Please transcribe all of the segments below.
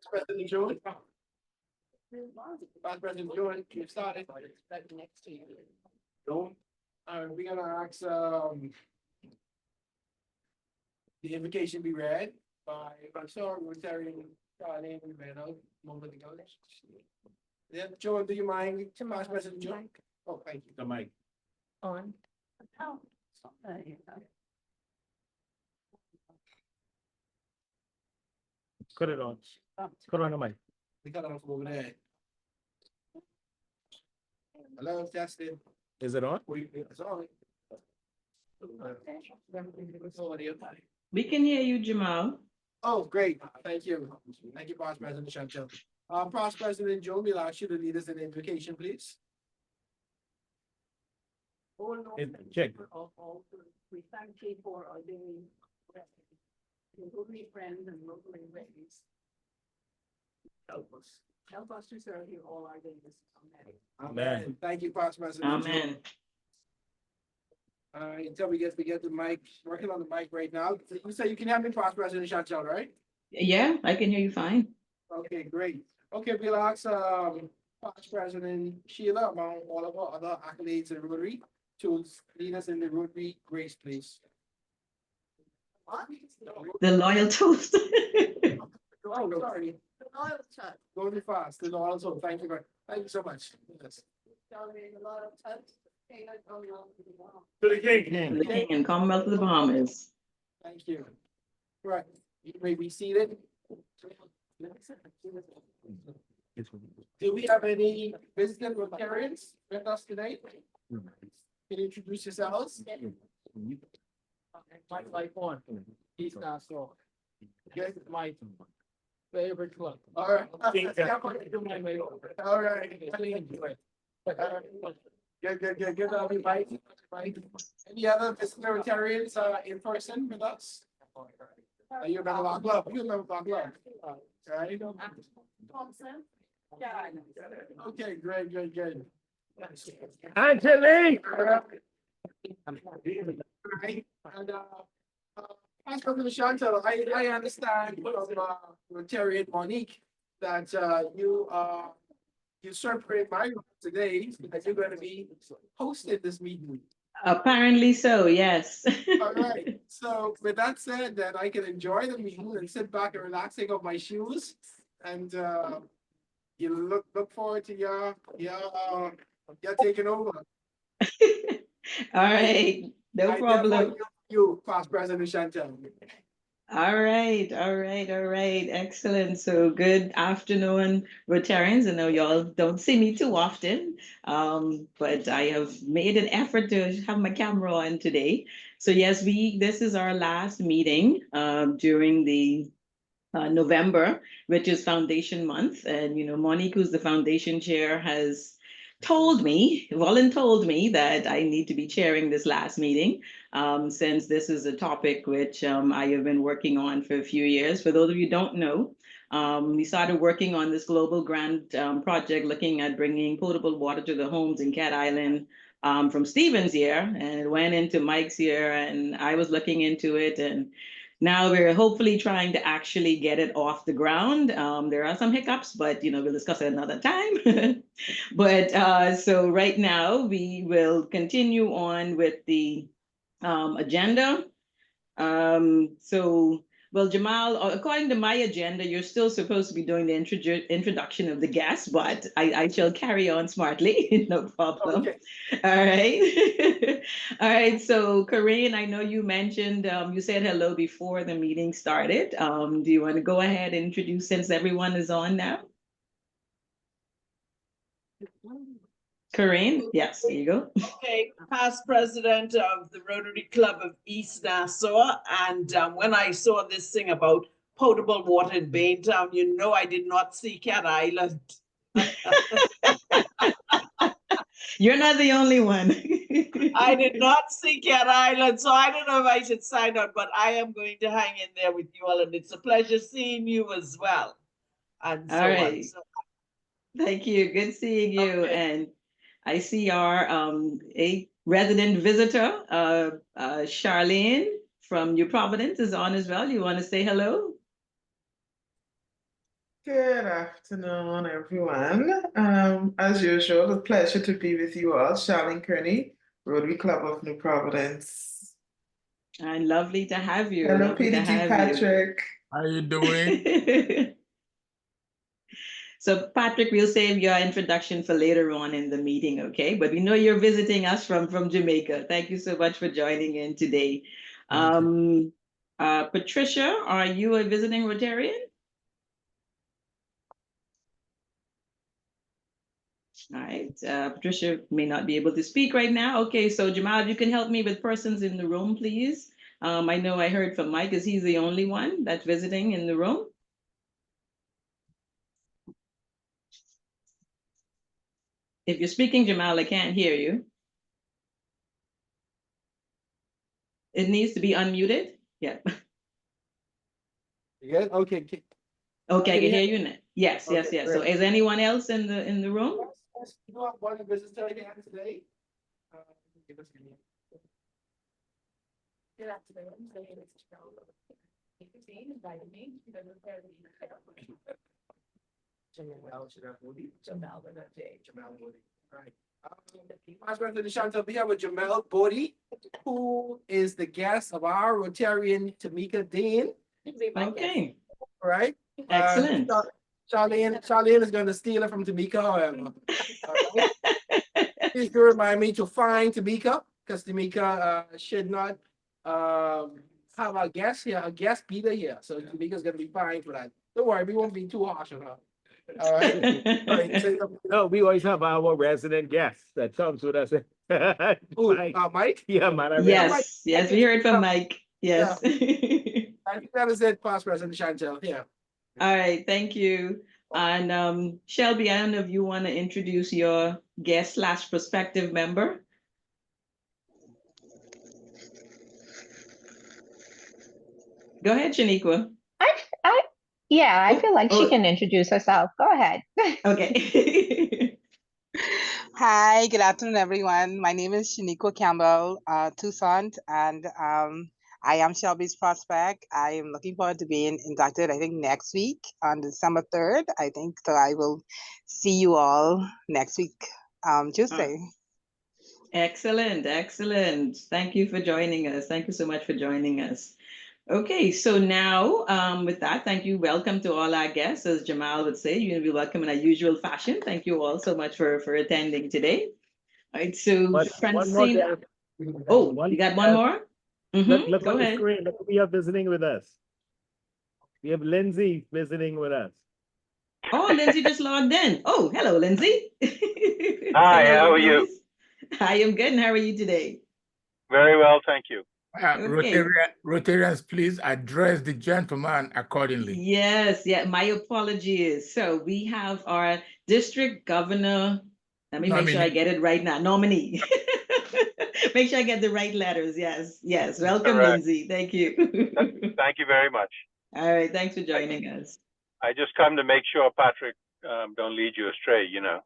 President Jordan. Vice President Jordan, you started. Next to you. Don't. We're gonna ask, the invocation be read by Rotarian, name we read out a moment ago. Yeah, Joan, do you mind, Vice President Jordan? Oh, thank you. The mic. On. Oh. There you go. Put it on. Put on the mic. We got it off over there. Hello, testing. Is it on? It's on. We can hear you, Jamal. Oh, great. Thank you. Thank you, Vice President Chantel. Vice President Joe, we'll ask you to lead us in invocation, please. Check. We thank you for our daily Rotary friends and Rotary ways. Help us to serve you all our days. Amen. Thank you, Vice President. Joe. Amen. Until we get the mic, working on the mic right now. You say you can have me, Vice President Chantel, right? Yeah, I can hear you fine. Okay, great. Okay, we'll ask, Vice President Sheila, among all of our other accolades in Rotary, to lead us in the Rotary grace, please. The loyal toast. Oh, sorry. Go too fast. The loyal toast. Thank you so much. Yes. To the king. The King and Commonwealth of the Bahamas. Thank you. Right, you may be seated. Do we have any visiting Rotarians with us today? Can you introduce yourselves? My life on, East Nassau. Okay. My favorite club. All right. All right. Good. That'll be right. Any other visiting Rotarians in person with us? Are you a member of our club? You're a member of our club. All right. Okay, good. Angelique. Right, and Vice President Chantal, I understand from Rotarian Monique that you served my today, that you're going to be hosting this meeting. Apparently so, yes. All right, so with that said, then I can enjoy the meeting and sit back and relax, take off my shoes, and you look forward to your taking over. All right, no problem. You, Past President Chantel. All right. Excellent. So good afternoon, Rotarians. I know y'all don't see me too often, but I have made an effort to have my camera on today. So yes, this is our last meeting during the November, which is Foundation Month. And, Monique, who's the foundation chair, has told me that I need to be chairing this last meeting, since this is a topic which I have been working on for a few years. For those of you who don't know, we started working on this global grant project looking at bringing potable water to the homes in Cat Island from Stephen's year, and it went into Mike's year, and I was looking into it, and now we're hopefully trying to actually get it off the ground. There are some hiccups, but we'll discuss it another time. But so right now we will continue on with the agenda. Well, Jamal, according to my agenda, you're still supposed to be doing the introduction of the guests, but I shall carry on smartly, no problem. Okay. All right. All right. So, Corinne, I know you mentioned, you said hello before the meeting started. Do you want to go ahead and introduce, since everyone is on now? Corinne, yes, there you go. Okay, past president of the Rotary Club of East Nassau, and when I saw this thing about potable water in Baintown, I did not see Cat Island. You're not the only one. I did not see Cat Island, so I don't know if I should sign on, but I am going to hang in there with you all, and it's a pleasure seeing you as well. And so all right. on. So, thank you. Good seeing you. Okay. And I see our a resident visitor, Charlene from New Providence is on as well. You want to say hello? Good afternoon, everyone. As usual, a pleasure to be with you all. Charlene Kearney, Rotary Club of New Providence. And lovely to have you. Hello, Lovely to PDG have Patrick. How you doing? you. So Patrick, we'll save your introduction for later on in the meeting, okay? But we know you're visiting us from Jamaica. Thank you so much for joining in today. Patricia, are you a visiting Rotarian? All right, Patricia may not be able to speak right now. Okay, so Jamal, if you can help me with persons in the room, please. I know I heard from Mike, is he's the only one that's visiting in the room? If you're speaking, Jamal, I can't hear you. It needs to be unmuted. Yeah. You good? Okay. Okay, I Can can you hear you now. Yes, yes, Okay, yes. So great. is anyone else in the room? Yes, you have one visitor here today. Give us your name. Good afternoon, my name is Jamel. Dean invited me to the repair Jamel with a J. Jamel Bodie. Right. Vice President Chantal, we have with Jamel Bodie, who is the guest of our Rotarian Tamika Dean. Okay, Right? excellent. Charlene is going to steal it from Tamika, however. Please do remind me to find Tamika, because Tamika should not have a guest here, a guest Peter here. So Tamika's going to be fine for that. Don't worry, we won't be too harsh on her. All right. All right. No, we always have our resident guest that comes with us. Ooh, Mike. Mike? Yeah, man. Yes, yes, we heard from Mike. Yes. I think that is it, Past President Chantel. Yeah. All right, thank you. And Shelby, I don't know if you want to introduce your guest / prospective member. Go ahead, Shaniqua. I feel like she Oh. can introduce herself. Go ahead. Okay. Hi, good afternoon, everyone. My name is Shaniqua Campbell, Toussaint, and I am Shelby's prospect. I am looking forward to being inducted, I think, next week on December 3rd. I think so. I will see you all next week, Tuesday. Excellent, excellent. Thank you for joining us. Thank you so much for joining us. Okay, so now with that, thank you. Welcome to all our guests. As Jamal would say, you're going to be welcome in our usual fashion. Thank you all so much for attending today. All right, so But one more Francine. guy. Oh, you got one more? Look Go on the ahead. screen. Look who we have visiting with us. We have Lindsay visiting with us. Oh, Lindsay just logged in. Oh, hello, Lindsay. Hi, Hello, how are you? ladies. I am good. And how are you today? Very well, thank you. Okay. Rotarians, please address the gentleman accordingly. Yes, yeah, my apologies. So we have our district governor. Let me make sure I get it right now. Nominee. Make sure I get the right letters. Yes, yes. Welcome, Correct. Lindsay. Thank you. Thank you very much. All right. Thanks for joining us. I just come to make sure Patrick don't lead you astray, you know.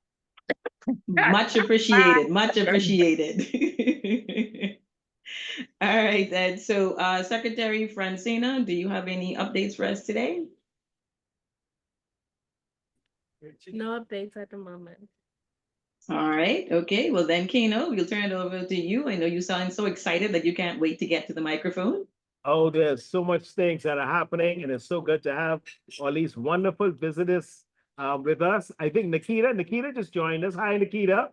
Much appreciated. Much appreciated. All right, then. So, Secretary Francina, do you have any updates for us today? No updates at the moment. All right. Okay. Well, then, Kano, we'll turn it over to you. I know you sound so excited that you can't wait to get to the microphone. Oh, there's so much things that are happening, and it's so good to have all these wonderful visitors with us. I think Nikita just joined us. Hi, Nikita.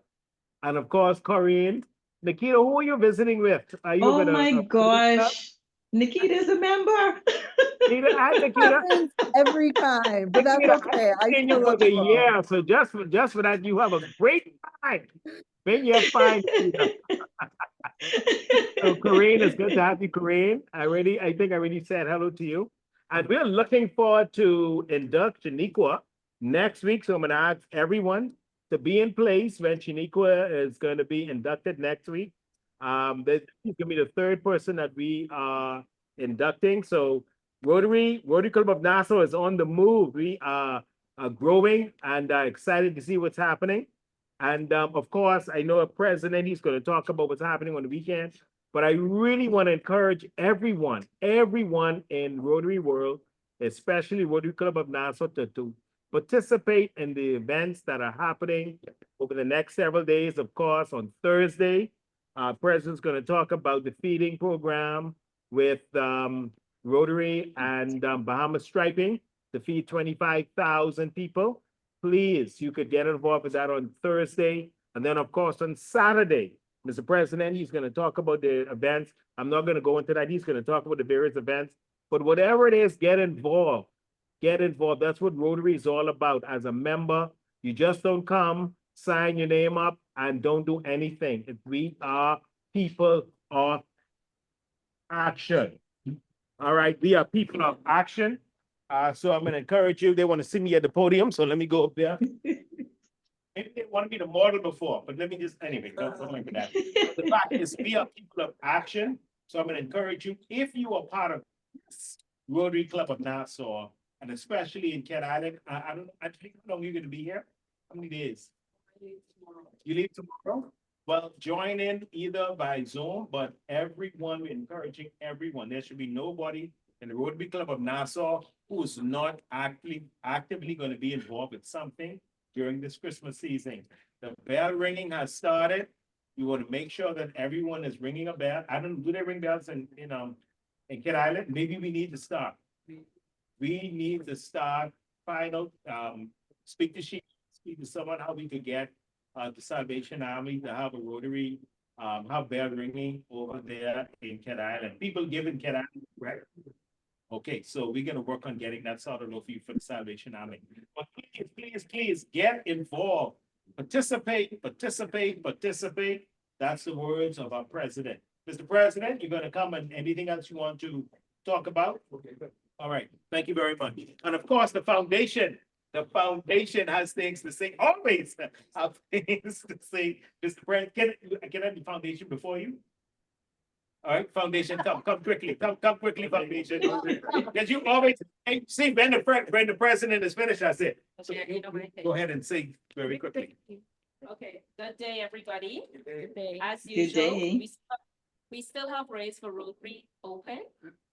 And of course, Corinne. Nikita, who are you visiting with? Are you Oh with my gosh. Nikita's a member. Nikita, and Nikita. Happens every time, but that's Nikita, okay. I've seen you for a year, so just for that, you have a great time. When you're fine, Nikita. So Corinne, it's good to have you, Corinne. I think I already said hello to you. And we're looking forward to induct Shaniqua next week. So I'm gonna ask everyone to be in place when Shaniqua is going to be inducted next week. This is gonna be the third person that we are inducting. So Rotary Club of Nassau is on the move. We are growing and excited to see what's happening. And of course, I know a president, he's going to talk about what's happening on the weekend. But I really want to encourage everyone in Rotary World, especially Rotary Club of Nassau, to participate in the events that are happening over the next several days. Of course, on Thursday, President's going to talk about the feeding program with Rotary and Bahamas Striping to feed 25,000 people. Please, you could get involved with that on Thursday. And then, of course, on Saturday, Mr. President, he's going to talk about the events. I'm not going to go into that. He's going to talk about the various events. But whatever it is, get involved. Get involved. That's what Rotary is all about. As a member, you just don't come, sign your name up, and don't do anything. We are people of action. All right, we are people of action. So I'm going to encourage you. They want to see me at the podium, so let me go up there. Maybe they wanted me to model before, but let me just, anyway, don't worry about that. The fact is, we are people of action. So I'm going to encourage you, if you are part of Rotary Club of Nassau, and especially in Cat Island, I think how long you're going to be here? How many days? You leave tomorrow? Well, join in either by Zoom, but everyone, we're encouraging everyone. There should be nobody in the Rotary Club of Nassau who is not actively going to be involved with something during this Christmas season. The bell ringing has started. We want to make sure that everyone is ringing a bell. I don't, do they ring bells in Cat Island? Maybe we need to start. We need to start, find out, speak to someone how we could get the Salvation Army to have a Rotary, have bell ringing over there in Cat Island. People give in Cat Island, right? Okay, so we're gonna work on getting that sorted out for you for the Salvation Army. But please get involved. Participate. That's the words of our president. Mr. President, you're gonna come and anything else you want to talk about? Okay, good. All right, thank you very much. And of course, the foundation has things to say, always have things to say. Mr. President, can I have the foundation before you? All right, foundation, come quickly, come quickly, foundation. Because you always, hey, see, when the president is finished, that's it. So go ahead and say very quickly. Okay, good day, everybody. Good day. As Good usual, day. we still have Race for Rotary open,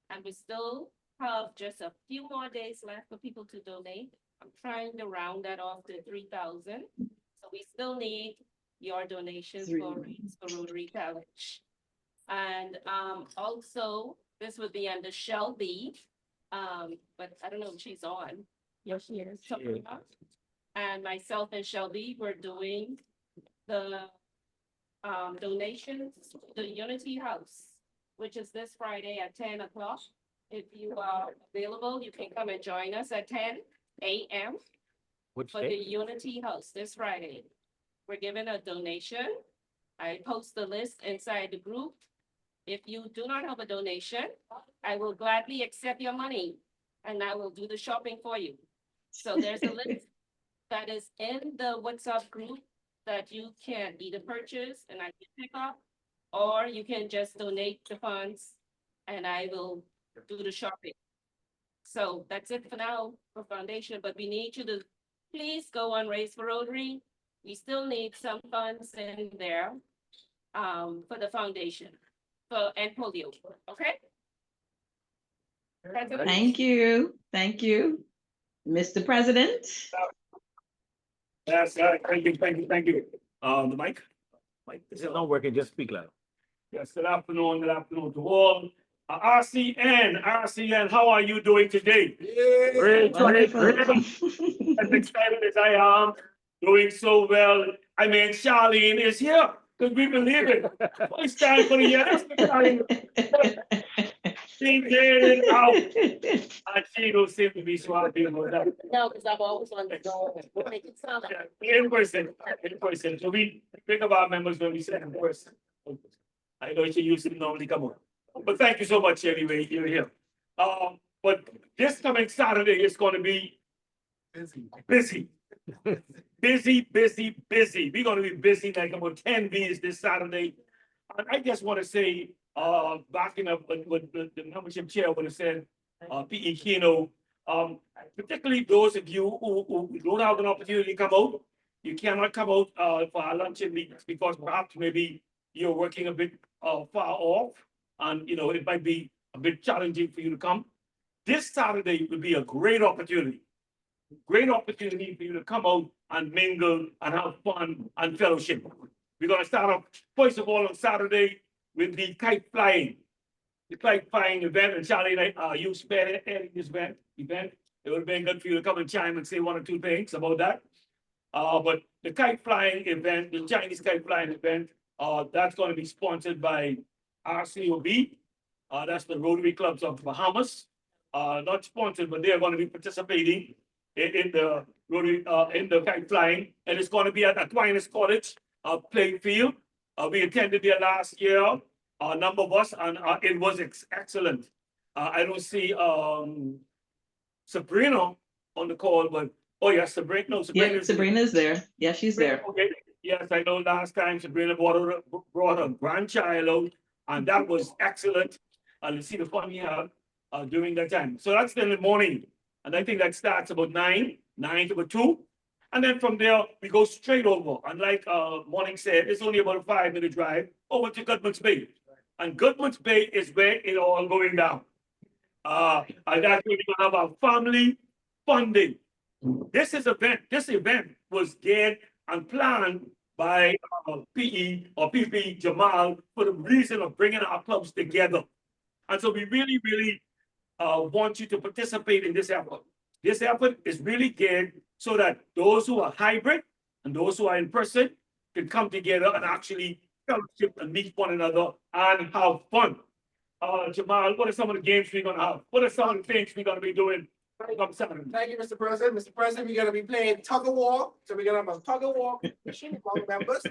and we still have just a few more days left for people to donate. I'm trying to round that off to 3,000. So we still need your donations for Race for Rotary College. And also, this would be under Shelby, but I don't know if she's on. Yes, she is. And myself and Shelby were doing the donations to the Unity House, which is this Friday at 10 o'clock. If you are available, you can come and join us at 10 a.m. for the Unity House this Friday. We're giving a donation. I post the list inside the group. If you do not have a donation, I will gladly accept your money and I will do the shopping for you. So there's a list that is in the WhatsApp group that you can either purchase and I can pick up, or you can just donate the funds and I will do the shopping. So that's it for now for foundation, but we need you to please go on Race for Rotary. We still need some funds in there for the foundation. And polio, okay? Thank you. Mr. President. Yes, thank you. The mic? This is not working, just speak loud. Yes, good afternoon to all. RCN, how are you doing today? Great. As excited as I am, doing so well. I mean, Charlene is here. Could we believe it? It's time for the year. She did it out. And she don't seem to be so happy about that. No, because I've always wanted to go make it sound like. In person. So we pick up our members when we say in person. I know she used to normally come on. But thank you so much anyway, you're here. But this coming Saturday is going to be busy. Busy. We're going to be busy like about 10 Bs this Saturday. And I just want to say, backing up what the membership chair would have said, P.E. Kino, particularly those of you who don't have an opportunity to come out, you cannot come out for our luncheon meetings because perhaps maybe you're working a bit far off and it might be a bit challenging for you to come. This Saturday will be a great opportunity great opportunity for you to come out and mingle and have fun and fellowship. We're gonna start off, first of all, on Saturday with the kite flying. The kite flying event, and Charlie, you spearheading this event. It would have been good for you to come and chime and say one or two things about that. But the kite flying event, the Chinese kite flying event, that's going to be sponsored by RCOB. That's the Rotary Clubs of Bahamas. Not sponsored, but they're going to be participating in the Rotary, in the kite flying, and it's going to be at Aquinas College playing field. We attended there last year, a number of us, and it was excellent. I don't see Sabrina on the call, but oh yeah, Sabrina. No, Yeah, Sabrina's there. Yeah, she's there. Okay. Yes, I know last time Sabrina brought her grandchild out, and that was excellent. And to see the fun we have during that time. So that's in the morning. And I think that starts about 9 to about 2. And then from there, we go straight over. And like Morning said, it's only about a 5-minute drive over to Goodman's Bay. And Goodman's Bay is where it all going down. And that's where we're gonna have our family funding. This event was geared and planned by PE or PP Jamal for the reason of bringing our clubs together. And so we really, really want you to participate in this effort. This effort is really geared so that those who are hybrid and those who are in person can come together and actually fellowship and meet one another and have fun. Jamal, what are some of the games we're gonna have? What are some of the things we're gonna be doing? Thank you, Mr. President. Mr. President, we're gonna be playing tug of war. So we're gonna have a tug of war competition among members,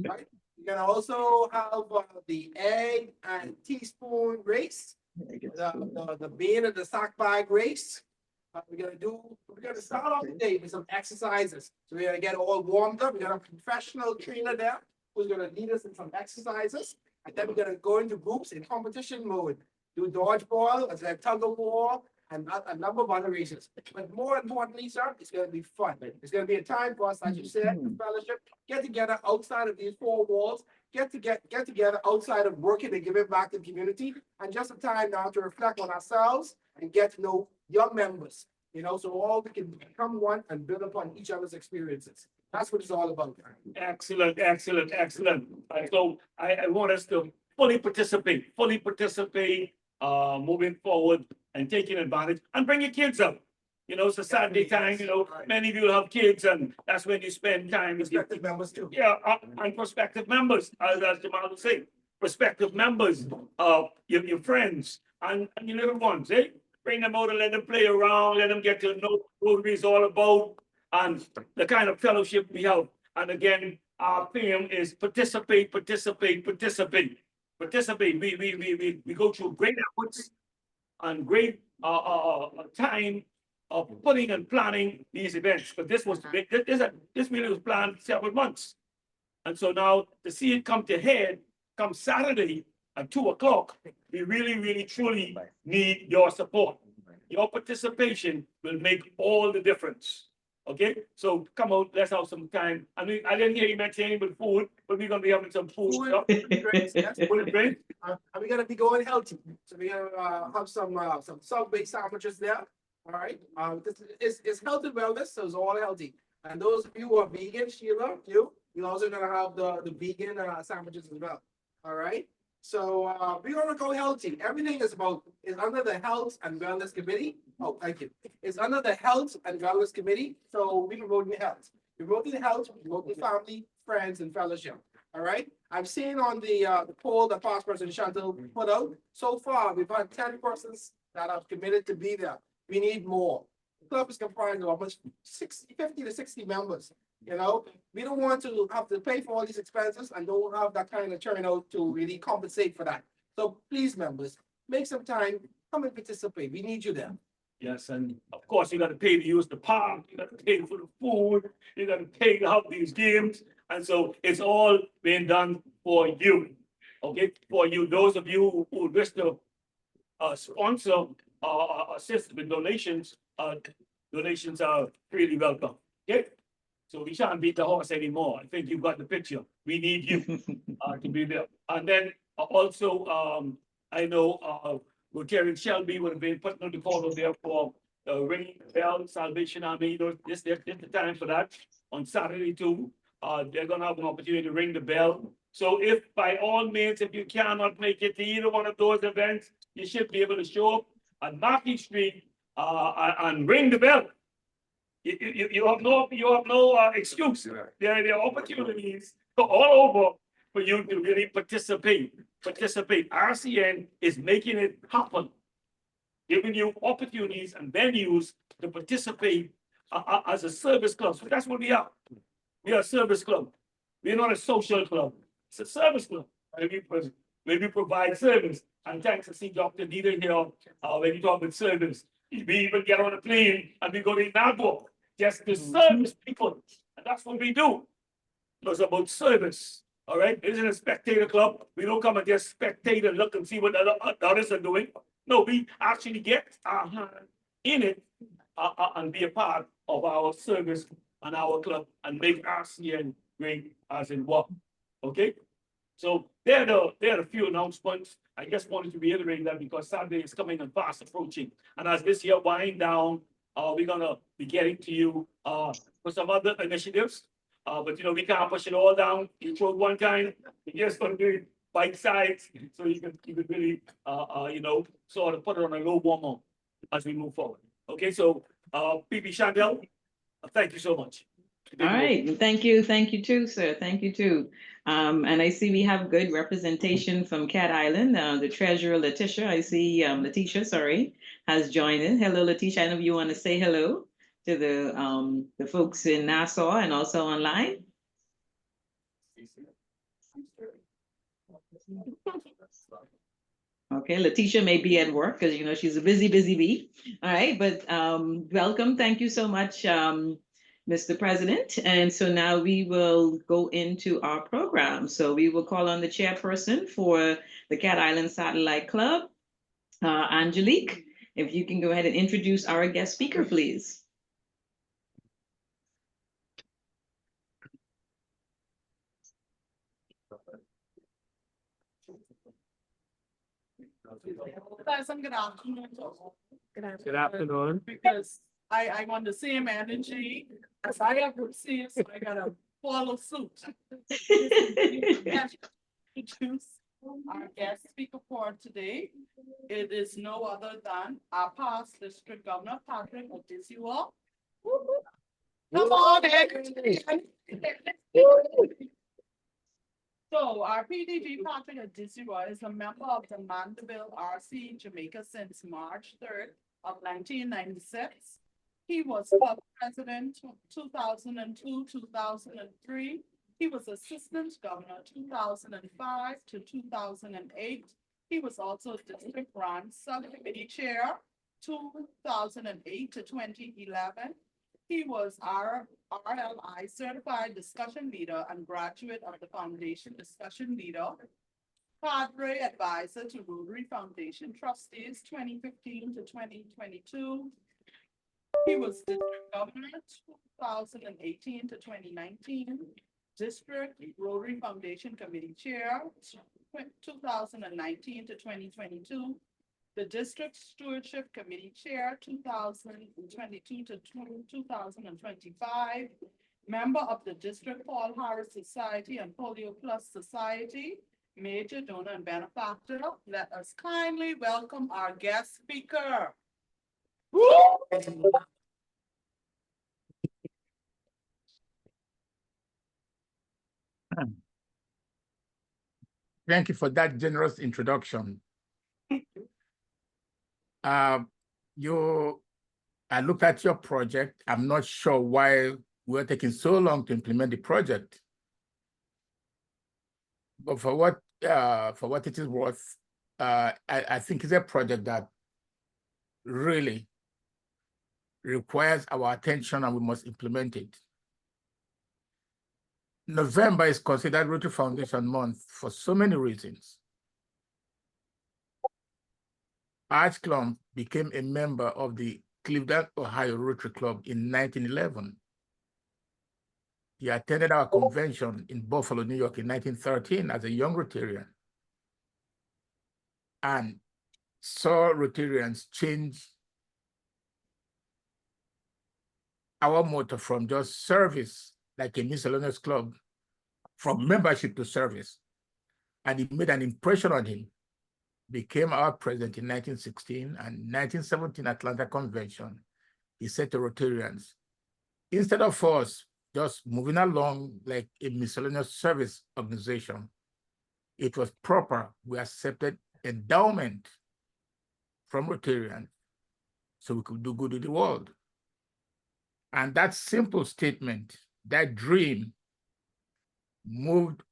right? We're gonna also have the egg and teaspoon race, the bean and the sack bag race. We're gonna start off the day with some exercises. So we're gonna get all warmed up. We're gonna have a professional trainer there who's gonna lead us in some exercises. And then we're gonna go into groups in competition mode, do dodgeball, as a tug of war, and a number of other races. But more importantly, sir, it's going to be fun. It's going to be a time for us, as you said, fellowship, get together outside of these four walls, get together outside of working and giving back to the community, and just a time now to reflect on ourselves and get to know young members, so all we can become one and build upon each other's experiences. That's what it's all about. Excellent, excellent, excellent. So I want us to fully participate, moving forward and taking advantage, and bring your kids up. It's a Saturday time, many of you have kids, and that's when you spend time with prospective members too. Yeah, and prospective members, as Jamal was saying, prospective members, your friends and your little ones, eh? Bring them out and let them play around, let them get to know what Rotary is all about and the kind of fellowship we have. And again, our theme is participate. We go through great efforts and great time of putting and planning these events. But this really was planned several months. And so now to see it come to head, come Saturday at 2 o'clock, we really, really, truly need your support. Your participation will make all the difference. Okay, so come out, let's have some time. I mean, I didn't hear you mention anything but food, but we're gonna be having some food. Drinks, yes. Food and drink. And we're gonna be going healthy. So we're gonna have some Subway sandwiches there. All right. This is health and wellness, so it's all healthy. And those of you who are vegan, Sheila, you're also gonna have the vegan sandwiches as well. All right. So we're gonna go healthy. Everything is under the Health and Wellness Committee. Oh, thank you. It's under the Health and Wellness Committee. So we promote the health. We promote the health, we promote the family, friends, and fellowship. All right. I've seen on the poll that past President Chantal put out. So far, we've had 10 persons that have committed to be there. We need more. The club is comprised of almost 50 to 60 members. We don't want to have to pay for all these expenses and don't have that kind of turnout to really compensate for that. So please, members, make some time, come and participate. We need you there. Yes, and of course, you got to pay to use the park, you got to pay for the food, you got to pay to have these games. And so it's all being done for you. Okay, for you, those of you who wish to sponsor or assist with donations, donations are really welcome. Okay. So we shan't beat the horse anymore. I think you've got the picture. We need you to be there. And then also, I know Rotarian Shelby would have been putting on the call there for ringing the bell, Salvation Army, you know, this the time for that. On Saturday too, they're gonna have an opportunity to ring the bell. So if by all means, if you cannot make it to either one of those events, you should be able to show up on Market Street and ring the bell. You have no excuse. There are opportunities all over for you to really participate. RCN is making it happen, giving you opportunities and venues to participate as a service club. So that's what we are. We are a service club. We're not a social club. It's a service club. Where we provide service. And thanks to see Dr. Dita here when you talk about service. We even get on a plane and we go to Nagua just to service people. And that's what we do. It's about service. All right. This is a spectator club. We don't come and just spectate and look and see what others are doing. No, we actually get our hand in it and be a part of our service and our club and make RCN great as in what. Okay. So there are a few announcements. I just wanted to reiterate that because Saturday is coming and fast approaching. And as this year wind down, we're gonna be getting to you for some other initiatives. But you know, we can't push it all down. You throw one kind, you're just gonna do it bite size, so you can really you know, sort of put it on a low warmer as we move forward. Okay, so PP Chandel, thank you so much. All right, thank you too, sir. Thank you too. And I see we have good representation from Cat Island. The treasurer Letitia, I see Letitia, sorry, has joined in. Hello, Letitia. I know you want to say hello to the folks in Nassau and also online. Okay, Letitia may be at work because you know she's a busy bee. All right, but welcome. Thank you so much, Mr. President. And so now we will go into our program. So we will call on the chairperson for the Cat Island Satellite Club, Angelique. If you can go ahead and introduce our guest speaker, please. Pleasant good afternoon. Good afternoon. Because I want the same energy as I have received, so I gotta follow suit. Introduce our guest speaker for today. It is no other than our past district governor, Patrick Odisiwa. Come on, So our PDG Patrick Odisiwa is a member of the Mandeville RC Jamaica since March 3rd of 1996. He was club president 2002, 2003. He was assistant governor 2005 to 2008. He was also district branch subcommittee chair 2008 to 2011. He was RLI certified discussion leader and graduate of the foundation discussion leader, cadre advisor to Rotary Foundation trustees 2015 to 2022. He was district governor 2018 to 2019, district Rotary Foundation committee chair 2019 to 2022, the district stewardship committee chair 2022 to 2025, member of the district Paul Harris Society and Polio Plus Society, major donor and benefactor. Let us kindly welcome our guest speaker. Thank you for that generous introduction. I looked at your project. I'm not sure why we're taking so long to implement the project. But for what it is worth, I think it's a project that really requires our attention and we must implement it. November is considered Rotary Foundation Month for so many reasons. Arch Clump became a member of the Cleveland, Ohio Rotary Club in 1911. He attended our convention in Buffalo, New York in 1913 as a young Rotarian and saw Rotarians change our motto from just service, like a miscellaneous club, from membership to service. And it made an impression on him, became our president in 1916 and 1917 Atlanta Convention. He said to Rotarians, instead of us just moving along like a miscellaneous service organization, it was proper we accepted endowment from Rotarians so we could do good in the world. And that simple statement, that dream, moved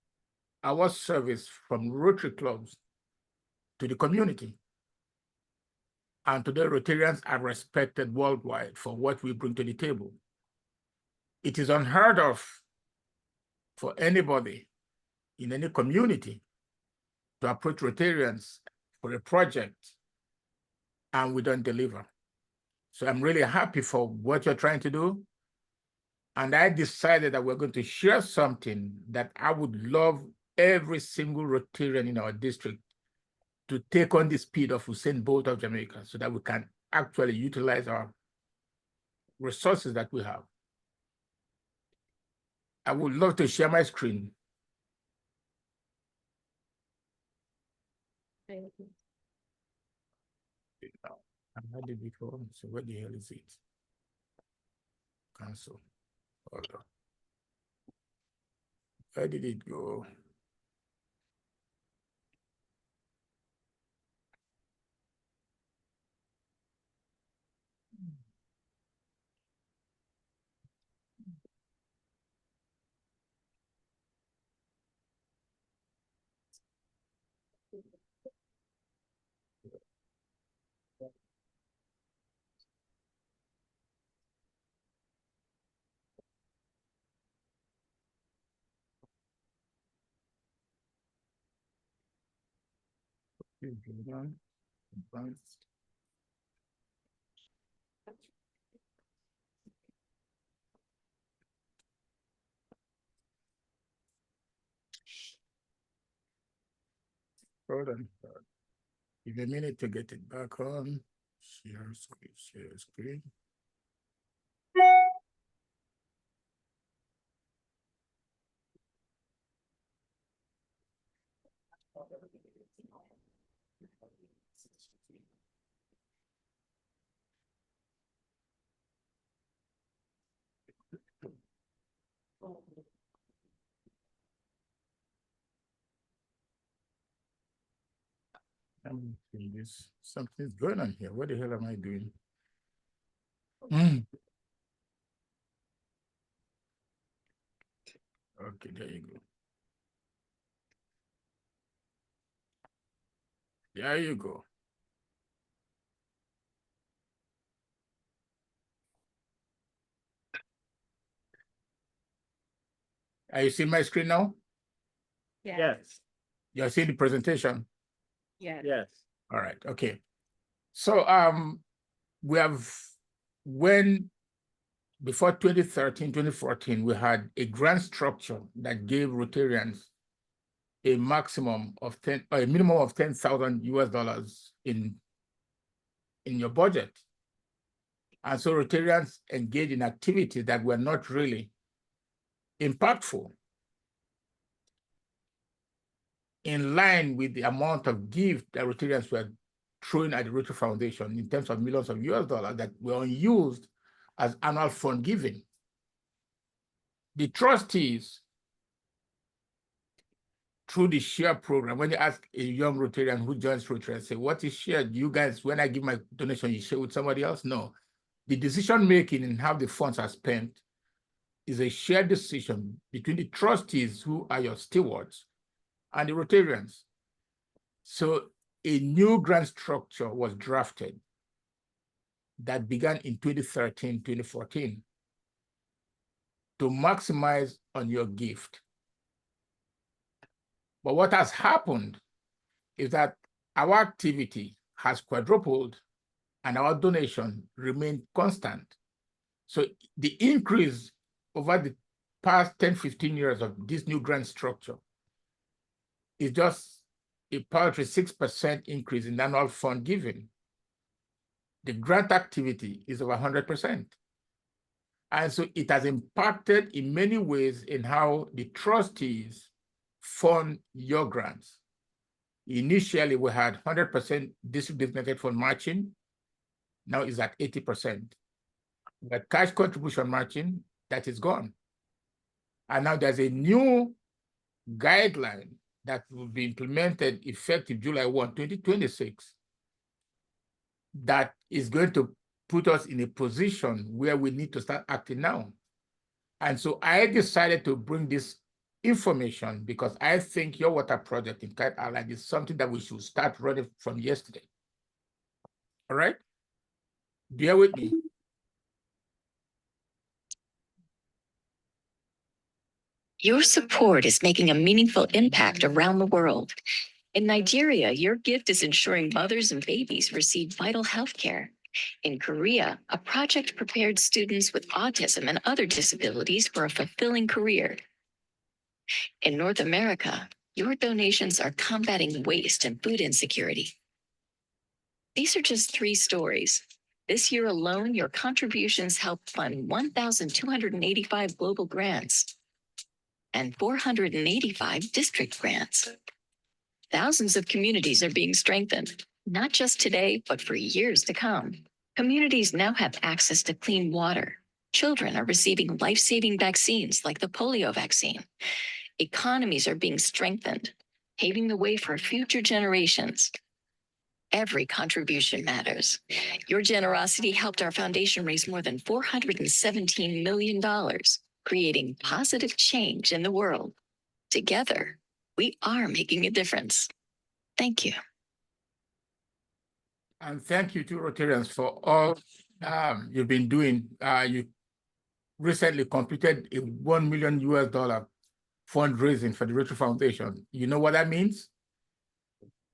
our service from Rotary clubs to the community. And today Rotarians are respected worldwide for what we bring to the table. It is unheard of for anybody in any community to approach Rotarians for a project and we don't deliver. So I'm really happy for what you're trying to do. And I decided that we're going to share something that I would love every single Rotarian in our district to take on the speed of Usain Bolt of Jamaica so that we can actually utilize our resources that we have. I would love to share my screen. Thank you. I had it before, so where the hell is it? Cancel. Hold on. Where did it go? Hold on. Give me a minute to get it back on. Share screen, share screen. I'm doing this. Something's going on here. What the hell am I doing? Okay, there you go. There you go. Are you seeing my screen now? Yes. You're seeing the presentation? Yes. Yes. All right, okay. So we have, before 2013, 2014, we had a grant structure that gave Rotarians a maximum of a minimum of $10,000 US in your budget. And so Rotarians engaged in activities that were not really impactful, in line with the amount of gift that Rotarians were throwing at the Rotary Foundation in terms of millions of US dollars that were unused as annual fund giving. The trustees, through the share program, when you ask a young Rotarian who joins Rotary and say, what is share? Do you guys, when I give my donation, you share with somebody else? No. The decision-making in how the funds are spent is a shared decision between the trustees, who are your stewards, and the Rotarians. So a new grant structure was drafted that began in 2013, 2014 to maximize on your gift. But what has happened is that our activity has quadrupled and our donation remained constant. So the increase over the past 10, 15 years of this new grant structure is just a paltry 6% increase in annual fund giving. The grant activity is over 100%. And so it has impacted in many ways in how the trustees fund your grants. Initially, we had 100% district designated fund matching. Now it's at 80%. But cash contribution matching, that is gone. And now there's a new guideline that will be implemented effective July 1, 2026, that is going to put us in a position where we need to start acting now. And so I decided to bring this information because I think your water project in Kite Island is something that we should start running from yesterday. All right? Bear with me. Your support is making a meaningful impact around the world. In Nigeria, your gift is ensuring mothers and babies receive vital health care. In Korea, a project prepared students with autism and other disabilities for a fulfilling career. In North America, your donations are combating waste and food insecurity. These are just 3 stories. This year alone, your contributions helped fund 1,285 global grants and 485 district grants. Thousands of communities are being strengthened, not just today, but for years to come. Communities now have access to clean water. Children are receiving life-saving vaccines like the polio vaccine. Economies are being strengthened, paving the way for future generations. Every contribution matters. Your generosity helped our foundation raise more than $417 million, creating positive change in the world. Together, we are making a difference. Thank you. And thank you to Rotarians for all you've been doing. You recently completed a $1 million fundraising for the Rotary Foundation. You know what that means?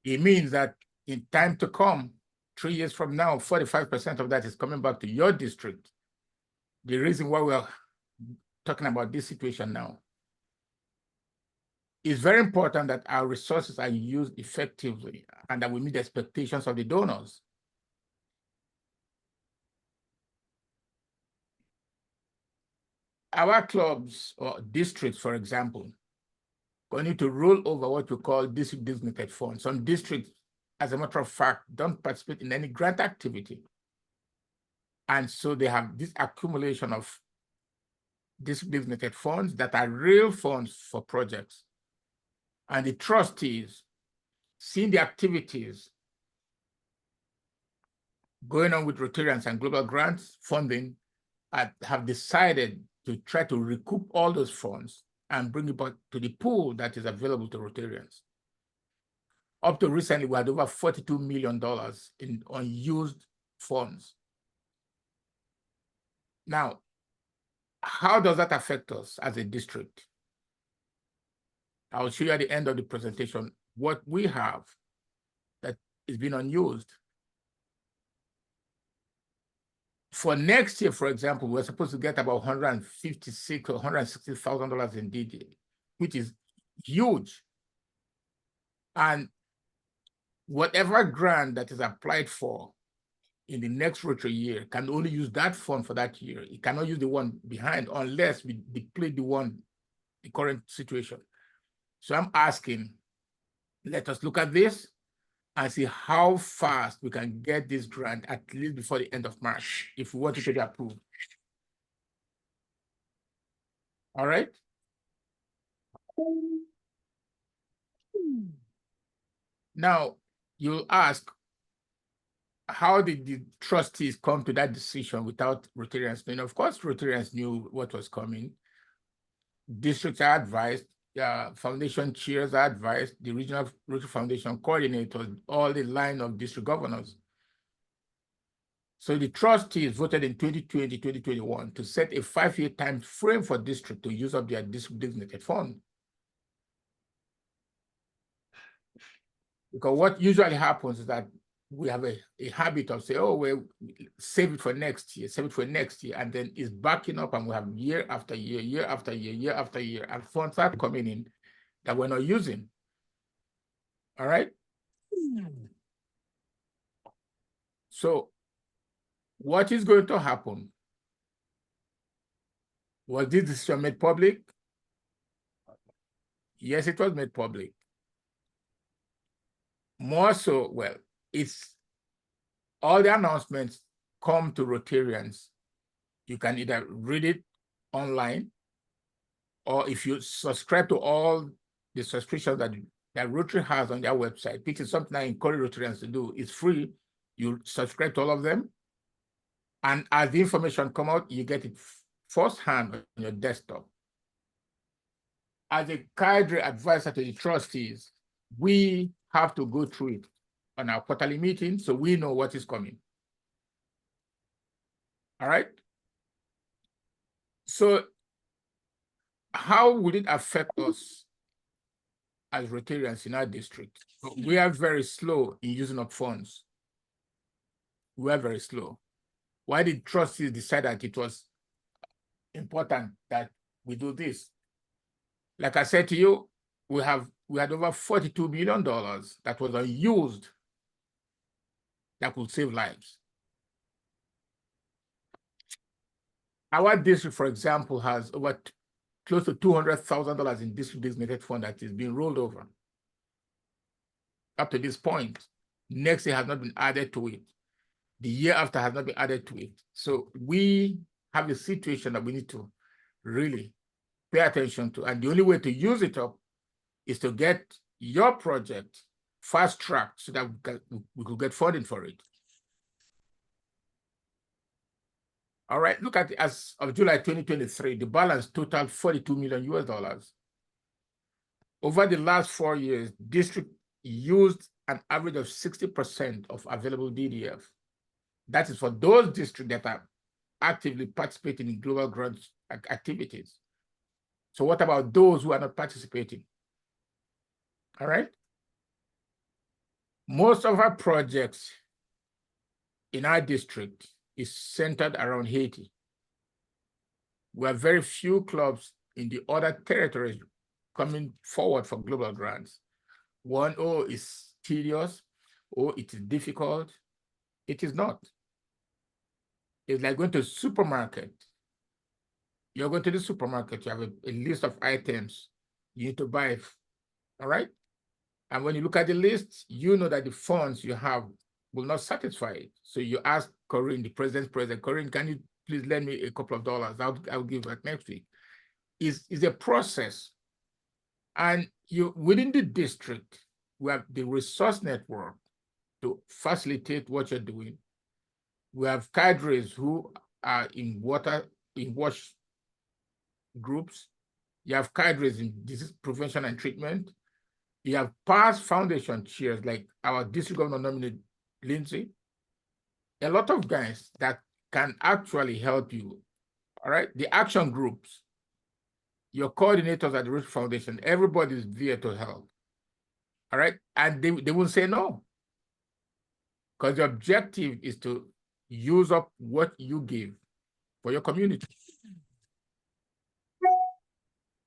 It means that in time to come, 3 years from now, 45% of that is coming back to your district. The reason why we're talking about this situation now, it's very important that our resources are used effectively and that we meet the expectations of the donors. Our clubs or districts, for example, going to roll over what we call district designated funds. Some districts, as a matter of fact, don't participate in any grant activity. And so they have this accumulation of district designated funds that are real funds for projects. And the trustees, seeing the activities going on with Rotarians and global grants funding, have decided to try to recoup all those funds and bring it back to the pool that is available to Rotarians. Up to recently, we had over $42 million in unused funds. Now, how does that affect us as a district? I'll show you at the end of the presentation what we have that is being unused. For next year, for example, we're supposed to get about $156,000 or $160,000 in DD, which is huge. And whatever grant that is applied for in the next Rotary year can only use that fund for that year. It cannot use the one behind unless we deplete the current situation. So I'm asking, let us look at this and see how fast we can get this grant at least before the end of March, if we want it to be approved. All right? Now, you'll ask, how did the trustees come to that decision without Rotarians knowing? Of course, Rotarians knew what was coming. Districts are advised, foundation chairs are advised, the regional Rotary Foundation coordinators, all the line of district governors. So the trustees voted in 2020, 2021 to set a 5-year time frame for district to use up their district designated fund. Because what usually happens is that we have a habit of saying, oh, well, save it for next year, save it for next year, and then it's backing up and we have year after year, year after year, year after year, and funds are coming in that we're not using. All right? So what is going to happen Was this decision made public? Yes, it was made public. More so, well, it's all the announcements come to Rotarians. You can either read it online, or if you subscribe to all the subscriptions that Rotary has on their website, which is something I encourage Rotarians to do. It's free. You subscribe to all of them. And as the information come out, you get it firsthand on your desktop. As a cadre advisor to the trustees, we have to go through it on our quarterly meeting so we know what is coming. All right? So how would it affect us as Rotarians in our district? We are very slow in using up funds. We are very slow. Why did trustees decide that it was important that we do this? Like I said to you, we had over $42 million that was unused that could save lives. Our district, for example, has over close to $200,000 in district designated fund that is being rolled over. Up to this point, next year has not been added to it. The year after has not been added to it. So we have a situation that we need to really pay attention to. And the only way to use it up is to get your project fast-tracked so that we could get funding for it. All right, look at as of July 2023, the balance totaled $42 million US. Over the last 4 years, district used an average of 60% of available DDF. That is for those districts that are actively participating in global grants activities. So what about those who are not participating? All right. Most of our projects in our district is centered around Haiti. We have very few clubs in the other territories coming forward for global grants. One, oh, it's tedious, or it is difficult. It is not. It's like going to a supermarket. You're going to the supermarket, you have a list of items you need to buy, all right? And when you look at the list, you know that the funds you have will not satisfy it. So you ask Corinne, the president's president, Corinne, can you please lend me a couple of dollars? I'll give back next week. It's a process. And within the district, we have the resource network to facilitate what you're doing. We have cadres who are in wash groups. You have cadres in disease prevention and treatment. You have past foundation chairs like our district governor nominee, Lindsay. A lot of guys that can actually help you, all right? The action groups, your coordinators at the Rotary Foundation, everybody's there to help, all right? And they will say no, because the objective is to use up what you give for your community.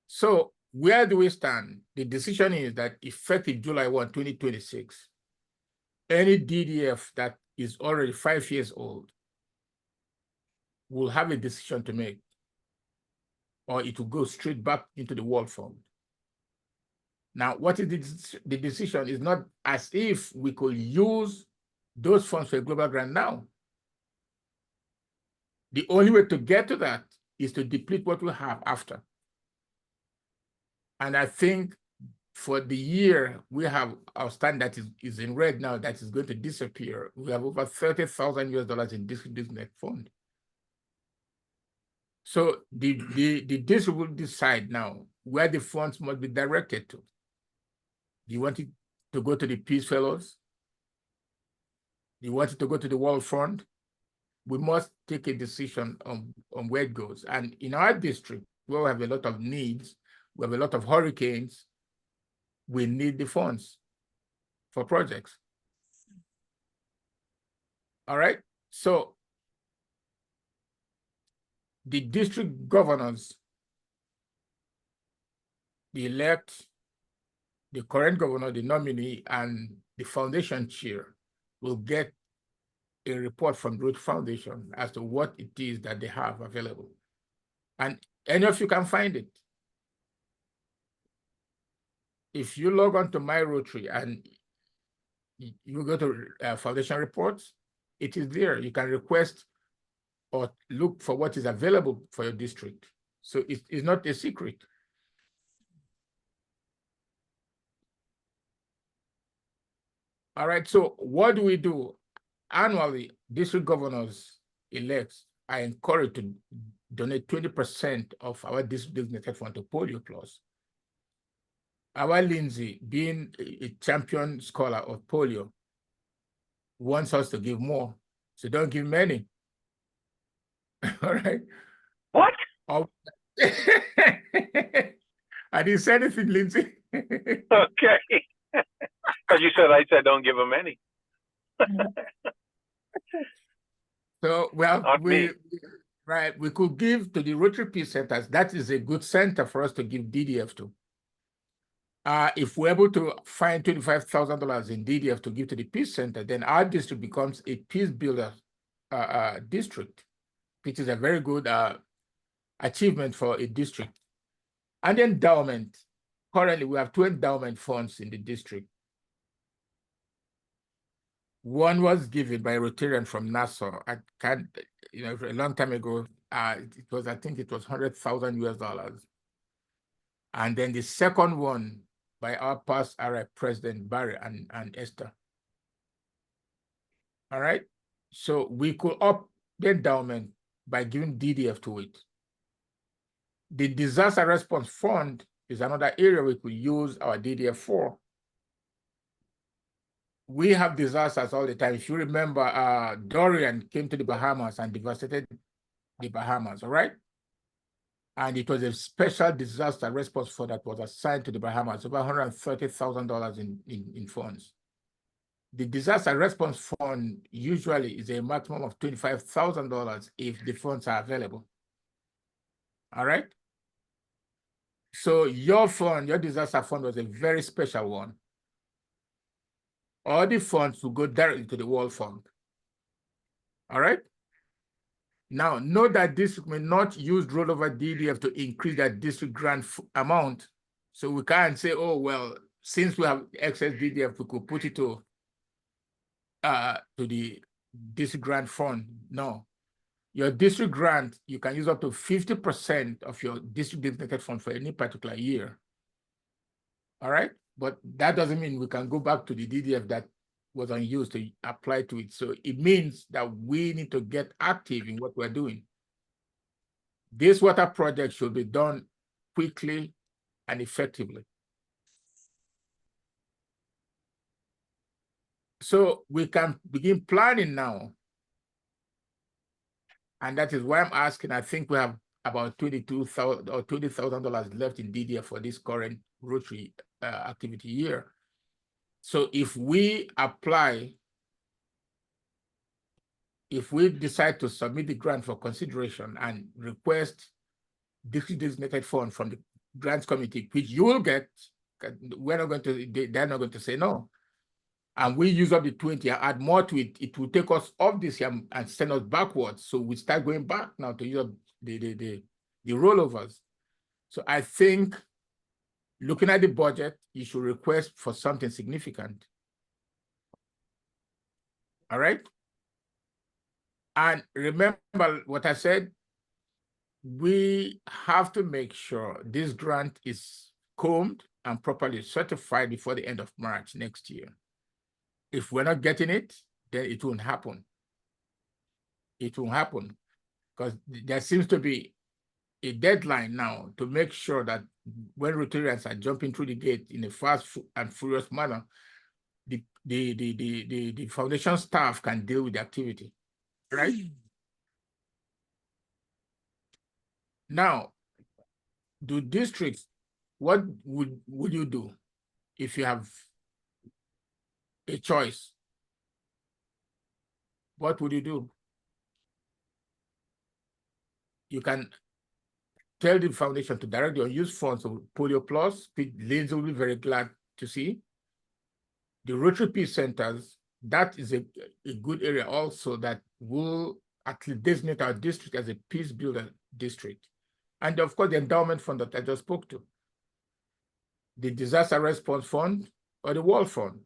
So where do we stand? The decision is that effective July 1, 2026, any DDF that is already 5 years old will have a decision to make, or it will go straight back into the World Fund. Now, what is the decision is not as if we could use those funds for a global grant now. The only way to get to that is to deplete what we have after. And I think for the year we have outstanding that is in red now, that is going to disappear, we have over $30,000 US in district net fund. So the district will decide now where the funds must be directed to. Do you want it to go to the Peace Fellows? Do you want it to go to the World Fund? We must take a decision on where it goes. And in our district, where we have a lot of needs, we have a lot of hurricanes, we need the funds for projects. All right, so the district governors, the elect, the current governor, the nominee, and the foundation chair will get a report from Root Foundation as to what it is that they have available. And Any of you can find it. If you log on to My Rotary and you go to foundation reports, it is there. You can request or look for what is available for your district. So it's not a secret. All right, so what do we do? Annually, district governors elects are encouraged to donate 20% of our district designated fund to Polio Plus. Our Lindsay, being a champion scholar of polio, wants us to give more. So don't give many. All right. What? Oh. I didn't say anything, Lindsay. Okay. Because you said I said don't give them any. So, well, Not me. right, we could give to the Rotary Peace Centers. That is a good center for us to give DDF to. If we're able to find $25,000 in DDF to give to the Peace Center, then our district becomes a peace builder district, which is a very good achievement for a district. And endowment. Currently, we have 2 endowment funds in the district. One was given by a Rotarian from Nassau. I can't, a long time ago, I think it was 100,000 US dollars. And then the second one by our past RI President Barry and Esther. All right. So we could up the endowment by giving DDF to it. The disaster response fund is another area we could use our DDF for. We have disasters all the time. If you remember, Dorian came to the Bahamas and devastated the Bahamas, all right? And it was a special disaster response fund that was assigned to the Bahamas, over $130,000 in funds. The disaster response fund usually is a maximum of $25,000 if the funds are available. All right? So your fund, your disaster fund was a very special one. All the funds will go directly to the World Fund. All right? Now, note that district may not use rollover DDF to increase their district grant amount. So we can't say, oh, well, since we have excess DDF, we could put it to the district grant fund. No. Your district grant, you can use up to 50% of your district designated fund for any particular year. All right? But that doesn't mean we can go back to the DDF that was unused to apply to it. So it means that we need to get active in what we're doing. This water project should be done quickly and effectively. So we can begin planning now. And that is why I'm asking, I think we have about $22,000 or $20,000 left in DDF for this current Rotary activity year. So if we apply, if we decide to submit the grant for consideration and request district designated fund from the grants committee, which you will get, we're not going to, they're not going to say no. And we use up the 20 and add more to it, it will take us off this year and send us backwards. So we start going back now to use up the rollovers. So I think looking at the budget, you should request for something significant. All right? And remember what I said, we have to make sure this grant is combed and properly certified before the end of March next year. If we're not getting it, then it won't happen. It won't happen because there seems to be a deadline now to make sure that when Rotarians are jumping through the gate in a fast and furious manner, the foundation staff can deal with the activity, right? Now, do districts, what would you do if you have a choice? What would you do? You can tell the foundation to direct your use funds to Polio Plus, which Lindsay will be very glad to see. The Rotary Peace Centers, that is a good area also that will at least designate our district as a peace builder district. And of course, the endowment fund that I just spoke to, the disaster response fund or the wall fund.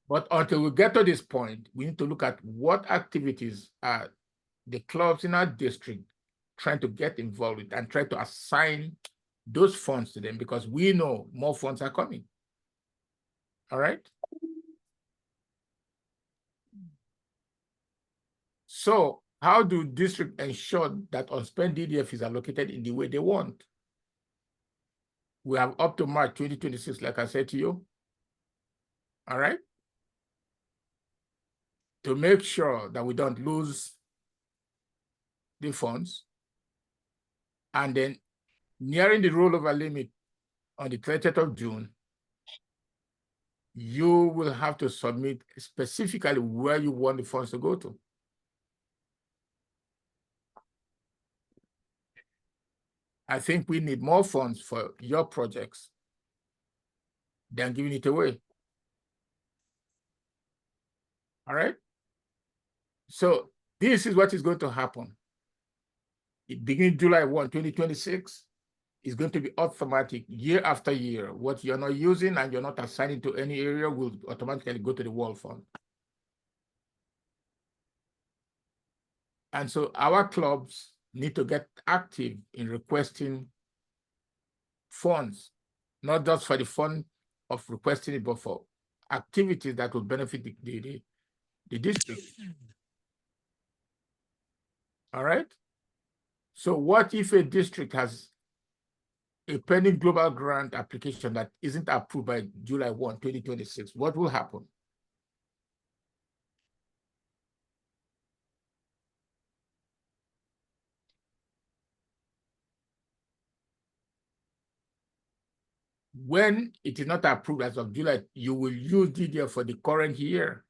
But until we get to this point, we need to look at what activities are the clubs in our district trying to get involved with and try to assign those funds to them, because we know more funds are coming. All right. So how do districts ensure that unspent DDF is allocated in the way they want? We have up to March 2026, like I said to you. All right. To make sure that we don't lose the funds. And then nearing the rollover limit on the 30th of June, you will have to submit specifically where you want the funds to go to. I think we need more funds for your projects than giving it away. All right? So this is what is going to happen. It begins July 1, 2026. It's going to be automatic year after year. What you're not using and you're not assigning to any area will automatically go to the wall fund. And so our clubs need to get active in requesting funds, not just for the fun of requesting it, but for activities that will benefit the district. All right? So what if a district has a pending global grant application that isn't approved by July 1, 2026? What will happen? When it is not approved as of July, you will use DDF for the current year.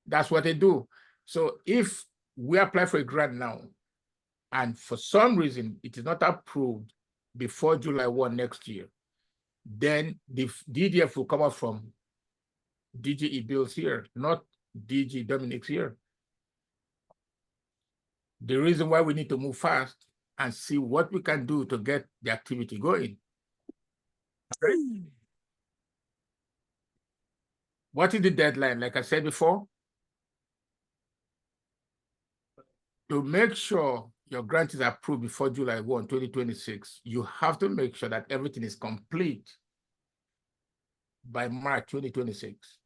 That's what they do. So if we apply for a grant now, and for some reason it is not approved before July 1 next year, then the DDF will come out from DGE bills here, not DG Dominic's here. The reason why we need to move fast and see what we can do to get the activity going. Right? What is the deadline? Like I said before, to make sure your grant is approved before July 1, 2026, you have to make sure that everything is complete by March 2026.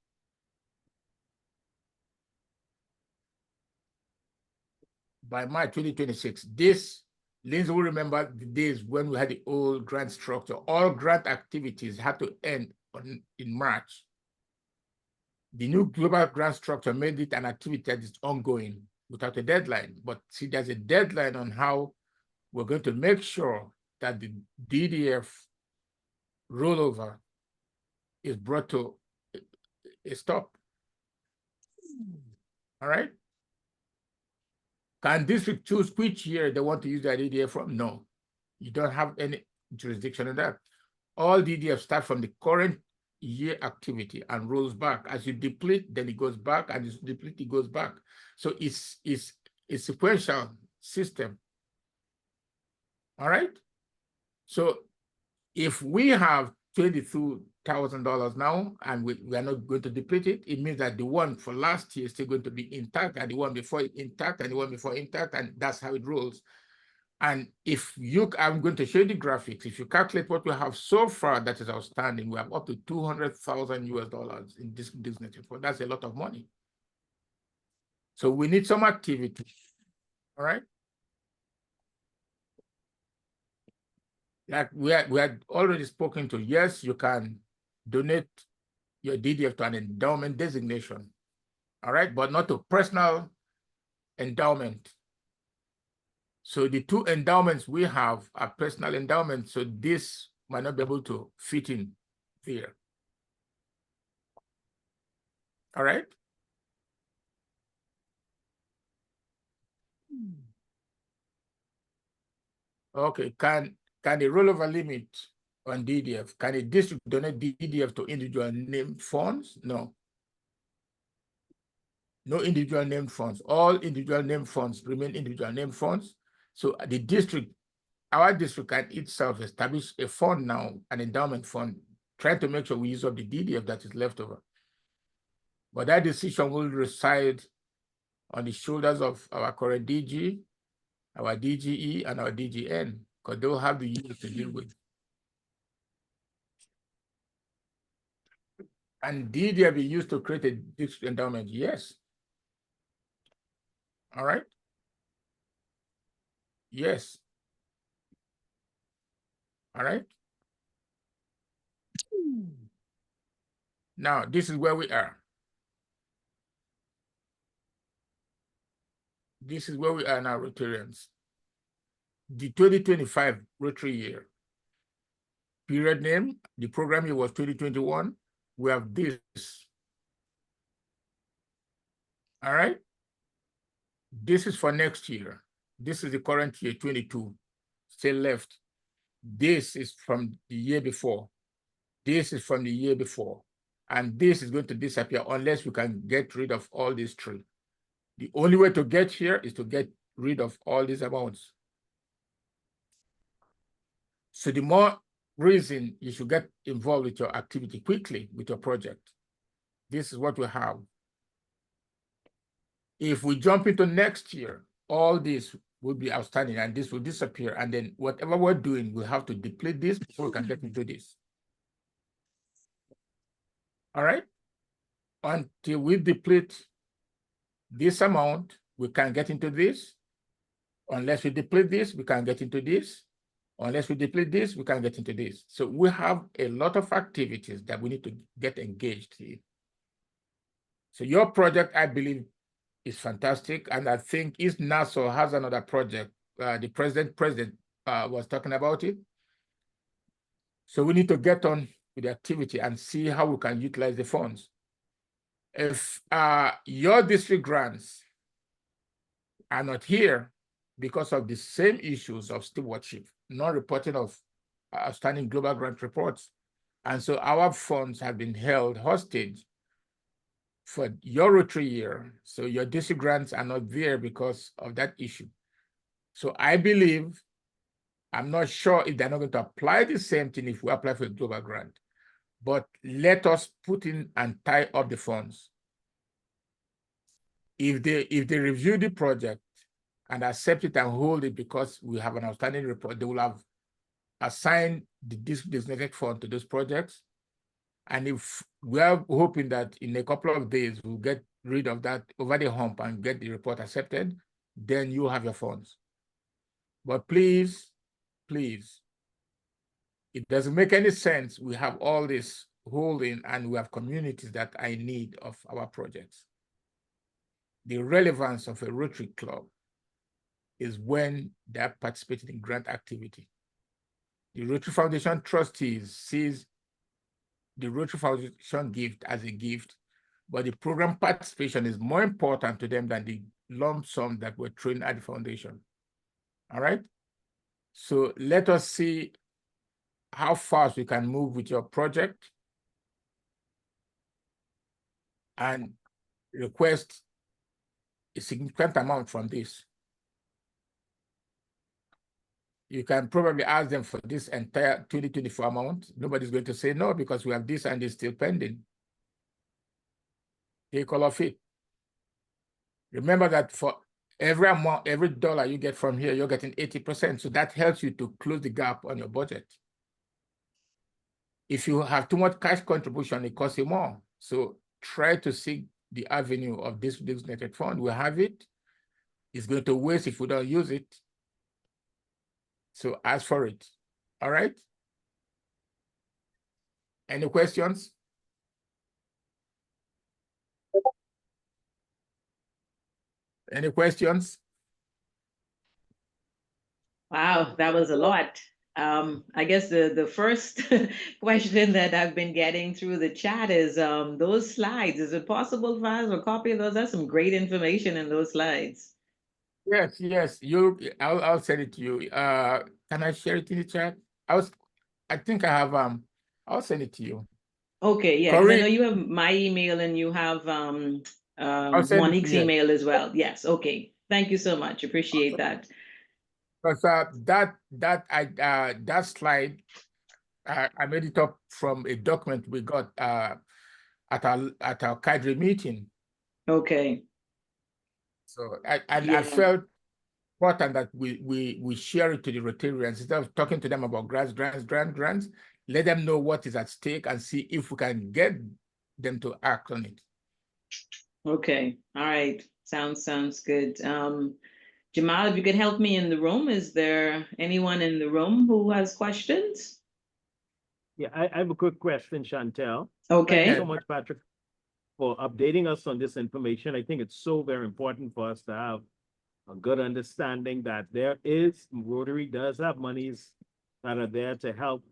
By March 2026, this, Lindsay will remember the days when we had the old grant structure. All grant activities had to end in March. The new global grant structure made it an activity that is ongoing without a deadline. But see, there's a deadline on how we're going to make sure that the DDF rollover is brought to a stop. All right? Can district choose which year they want to use their DDF from? No, you don't have any jurisdiction on that. All DDF start from the current year activity and rolls back. As you deplete, then it goes back, and as you deplete, it goes back. So it's a sequential system. All right? So if we have $22,000 now and we are not going to deplete it, it means that the one for last year is still going to be intact, and the one before intact, and the one before intact, and that's how it rolls. And if you, I'm going to show you the graphics. If you calculate what we have so far that is outstanding, we have up to $200,000 US in this business report. That's a lot of money. So we need some activity. All right. Like we had already spoken to, yes, you can donate your DDF to an endowment designation, all right, but not a personal endowment. So the two endowments we have are personal endowments, so this might not be able to fit in there. All right? Okay, can the rollover limit on DDF, can a district donate DDF to individual named funds? No. No individual named funds. All individual named funds remain individual named funds. So the district our district can itself establish a fund now, an endowment fund, trying to make sure we use up the DDF that is left over. But that decision will reside on the shoulders of our current DG, our DGE, and our DGN, because they will have the use to deal with. And DDF be used to create a district endowment, yes. All right? Yes. All right? Now, this is where we are. This is where we are now, Rotarians. The 2025 Rotary year. Period name, the program year was 2021. We have this. All right? This is for next year. This is the current year, 22. Still left. This is from the year before. This is from the year before. And this is going to disappear unless we can get rid of all these three. The only way to get here is to get rid of all these amounts. So the more reason you should get involved with your activity quickly, with your project. This is what we have. If we jump into next year, all this will be outstanding and this will disappear. And then whatever we're doing, we have to deplete this before we can get into this. All right? Until we deplete this amount, we can get into this. Unless we deplete this, we can get into this. Unless we deplete this, we can get into this. So we have a lot of activities that we need to get engaged in. So your project, I believe, is fantastic. And I think East Nassau has another project. The president was talking about it. So we need to get on with the activity and see how we can utilize the funds. If your district grants are not here because of the same issues of stewardship, non-reporting of outstanding global grant reports, and so our funds have been held hostage for your Rotary year, so your district grants are not there because of that issue. So I believe, I'm not sure if they're not going to apply the same thing if we apply for a global grant, but let us put in and tie up the funds. If they review the project and accept it and hold it because we have an outstanding report, they will have assigned the designated fund to those projects. And if we are hoping that in a couple of days, we'll get rid of that over the hump and get the report accepted, then you have your funds. But please, please, it doesn't make any sense. We have all this holding and we have communities that are in need of our projects. The relevance of a Rotary Club is when they're participating in grant activity. The Rotary Foundation trustees sees the Rotary Foundation gift as a gift, but the program participation is more important to them than the lump sum that we're throwing at the foundation. All right? So let us see how fast we can move with your project and request a significant amount from this. You can probably ask them for this entire 2024 amount. Nobody's going to say no because we have this and it's still pending. Take all of it. Remember that for every amount, every dollar you get from here, you're getting 80%. So that helps you to close the gap on your budget. If you have too much cash contribution, it costs you more. So try to seek the avenue of this designated fund. We have it. It's going to waste if we don't use it. So ask for it. All right? Any questions? Any questions? Wow, that was a lot. I guess the first question that I've been getting through the chat is those slides. Is it possible for us to copy those? That's some great information in those slides. Yes, yes. I'll send it to you. Can I share it in the chat? I think I have I'll send it to you. Okay, yeah, because I know you have my email and you have Monique's email as well. Yes, okay. Thank you so much. Appreciate that. Because that slide, I made it up from a document we got at our cadre meeting. Okay. So I Yeah. felt important that we share it to the Rotarians instead of talking to them about grants. Let them know what is at stake and see if we can get them to act on it. Okay. All right. Sounds good. Jamal, if you could help me in the room, is there anyone in the room who has questions? Yeah, I have a quick question, Chantel. Okay. Thank you so much, Patrick, for updating us on this information. I think it's so very important for us to have a good understanding that Rotary does have monies that are there to help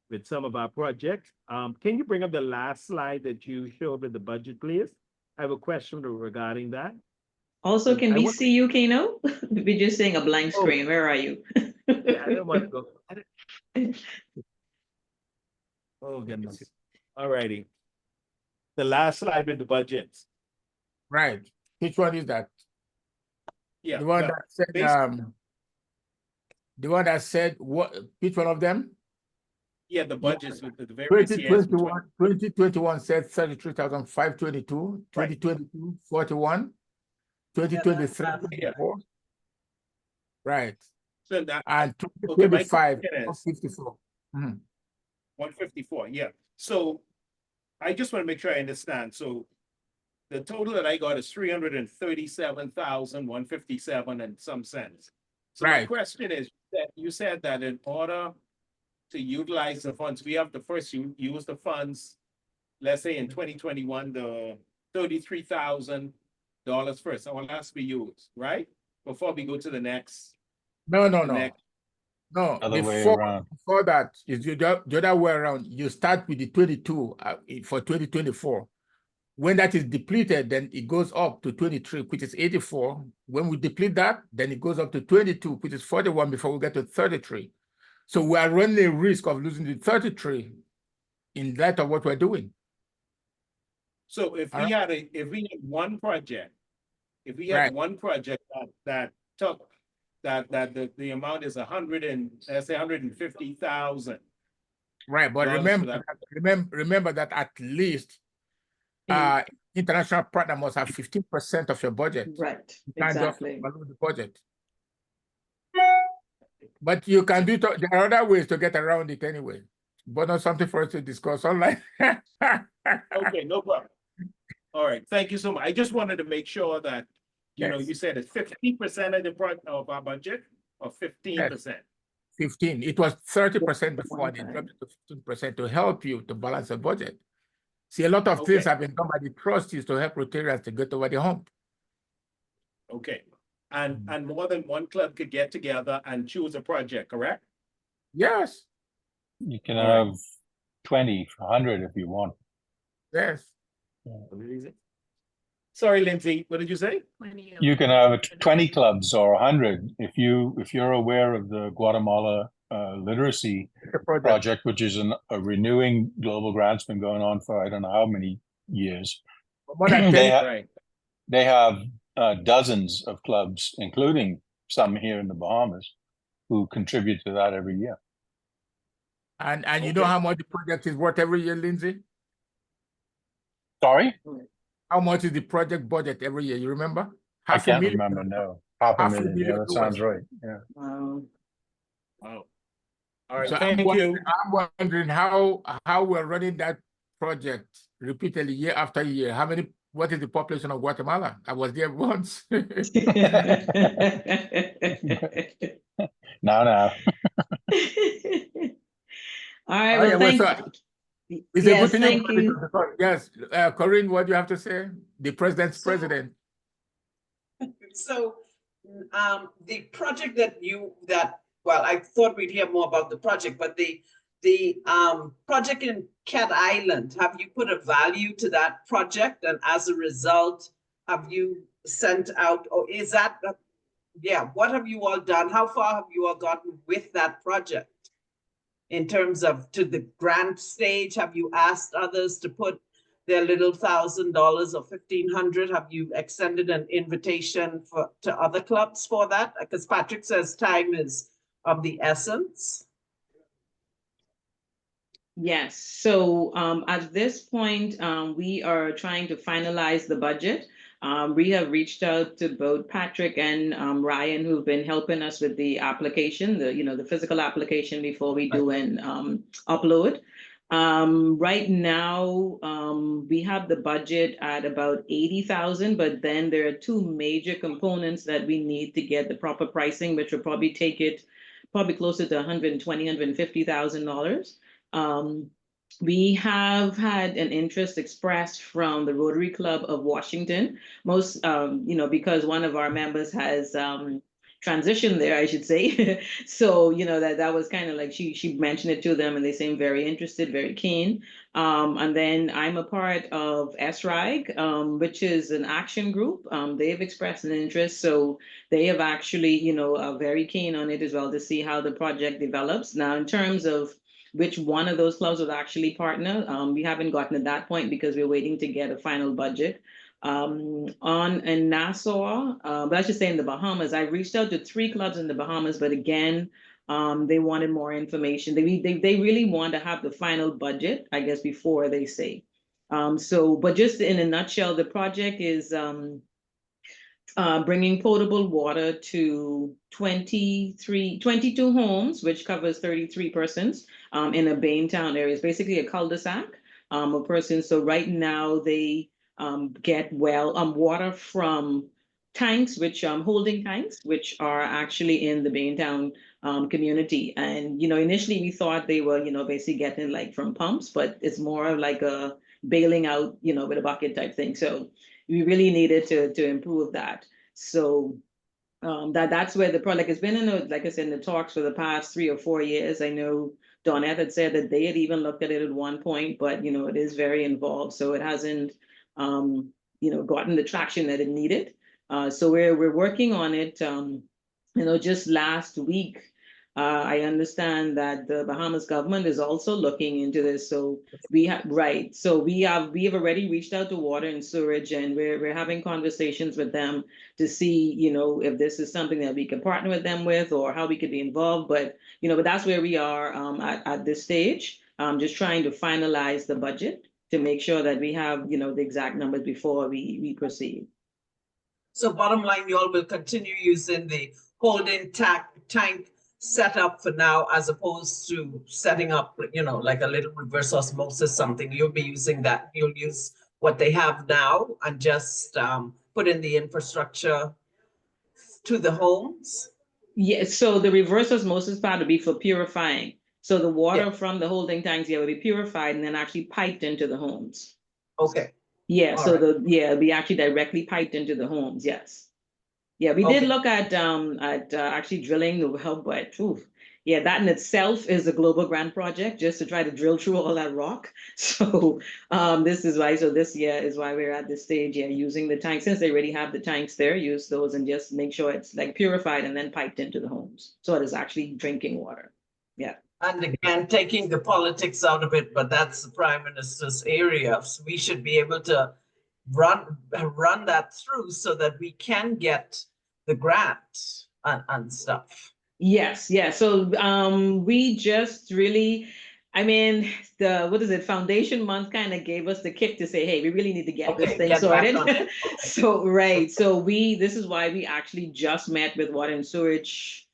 with some of our projects. Can you bring up the last slide that you showed with the budget, please? I have a question regarding that. Also, can I we want- see you, Kano? We're just saying a blank screen. Where are you? Yeah, I don't want to go. Oh, goodness. All righty. The last slide with the budgets. Right. Which one is that? Yeah. The one well, that said basically- the one that said what? Which one of them? Yeah, the budgets with the various years. 2021 said 33,522, 2022 41, 2023 24. Right. So that, And okay, my 2025 question is 54. 154, yeah. So I just want to make sure I understand. So the total that I got is 337,157 and some cents. So my Right. question is that you said that in order to utilize the funds, we have to first use the funds, let's say in 2021, the $33,000 first. All has to be used, right? Before we go to the next. No. Other way Before around. that is the other way around. You start with the 22 for 2024. When that is depleted, then it goes up to 23, which is 84. When we deplete that, then it goes up to 22, which is 41 before we get to 33. So we are running a risk of losing the 33 in light of what we're doing. So if we had one project, one project that took the amount is 150,000. Right, but remember that at least international partner must have 15% of your budget. Right, you can't exactly. just balloon the budget. But you can do it. There are other ways to get around it anyway, but not something for us to discuss online. Okay, no problem. All right, thank you so much. I just wanted to make sure that, Yes. you said it's 50% of our budget or 15%. 15. It was 30% before, and it dropped to 15% to help you to balance the budget. See, a lot of things Okay. have been done by the trustees to help Rotarians to get over the hump. Okay, and more than one club could get together and choose a project, correct? Yes. You can All right. have 20, 100 if you want. Yes. Sorry, Lindsay, what did you say? You can have 20 clubs or 100 if you're aware of the Guatemala literacy project, which is a renewing global grant's been going on for I don't know how many years. They have dozens of clubs, including some here in the Bahamas, who contribute to that every year. And you know how much the project is worth every year, Lindsay? Sorry? How much is the project budget every year? You remember? I can't remember, no. Half a million, yeah, that sounds right. Yeah. Wow. All right, So thank I'm wondering how we're running that project repeatedly year after year. What is the population of Guatemala? I was there once. No. All right, well, thank you. It's Yes, a good thing. thank you. Yes, Corinne, what do you have to say? The president's president. So, the project well, I thought we'd hear more about the project, but the project in Cat Island, have you put a value to that project? And as a result, have you sent out, or is that, what have you all done? How far have you all gotten with that project? In terms of to the grant stage, have you asked others to put their little $1,000 or $1,500? Have you extended an invitation to other clubs for that? Because Patrick says time is of the essence. Yes, so at this point, we are trying to finalize the budget. We have reached out to both Patrick and Ryan, who've been helping us with the application, the physical application before we do an upload. Right now, we have the budget at about 80,000, but then there are two major components that we need to get the proper pricing, which will probably take it probably closer to $120,000, $150,000. We have had an interest expressed from the Rotary Club of Washington, because one of our members has transitioned there, I should say. So, that was kind of like she mentioned it to them and they seem very interested, very keen. And then I'm a part of SRIG, which is an action group. They've expressed an interest, so they have actually, are very keen on it as well to see how the project develops. Now, in terms of which one of those clubs would actually partner, we haven't gotten to that point because we're waiting to get a final budget. In Nassau, but I should say in the Bahamas, I reached out to 3 clubs in the Bahamas, but again, they wanted more information. They really want to have the final budget, I guess, before they say. But just in a nutshell, the project is bringing potable water to 22 homes, which covers 33 persons in a Baintown area. It's basically a cul-de-sac of persons. So right now they get water from tanks, holding tanks, which are actually in the Baintown community. And, initially we thought they were, basically getting like from pumps, but it's more like a bailing out, with a bucket type thing. So we really needed to improve that. So that's where the project has been like I said, in the talks for the past 3 or 4 years. I know Donette had said that they had even looked at it at one point, but it is very involved, so it hasn't gotten the traction that it needed. So we're working on it. Just last week, I understand that the Bahamas government is also looking into this. So we have already reached out to Water and Sewerage, and we're having conversations with them to see, if this is something that we can partner with them with or how we could be involved. But that's where we are at this stage. Just trying to finalize the budget to make sure that we have, the exact numbers before we proceed. So bottom line, you all will continue using the holding tank setup for now, as opposed to setting up, like a little reverse osmosis something. You'll be using that. You'll use what they have now and just put in the infrastructure to the homes. Yes, so the reverse osmosis part would be for purifying. So the water from the holding tanks, will be purified and then actually piped into the homes. Okay. Yeah, All so right. it'll be actually directly piped into the homes, yes. Yeah, we did look at actually drilling the well, but that in itself is a global grant project just to try to drill through all that rock. So this is why we're at this stage, using the tanks. Since they already have the tanks there, use those and just make sure it's like purified and then piped into the homes. So it is actually drinking water. Yeah. And again, taking the politics out of it, but that's the Prime Minister's area. So we should be able to run that through so that we can get the grant and stuff. Yes, yeah. So we just really, Foundation Month kind of gave us the kick to say, hey, we really need to get this thing sorted. So this is why we actually just met with Water and Sewerage.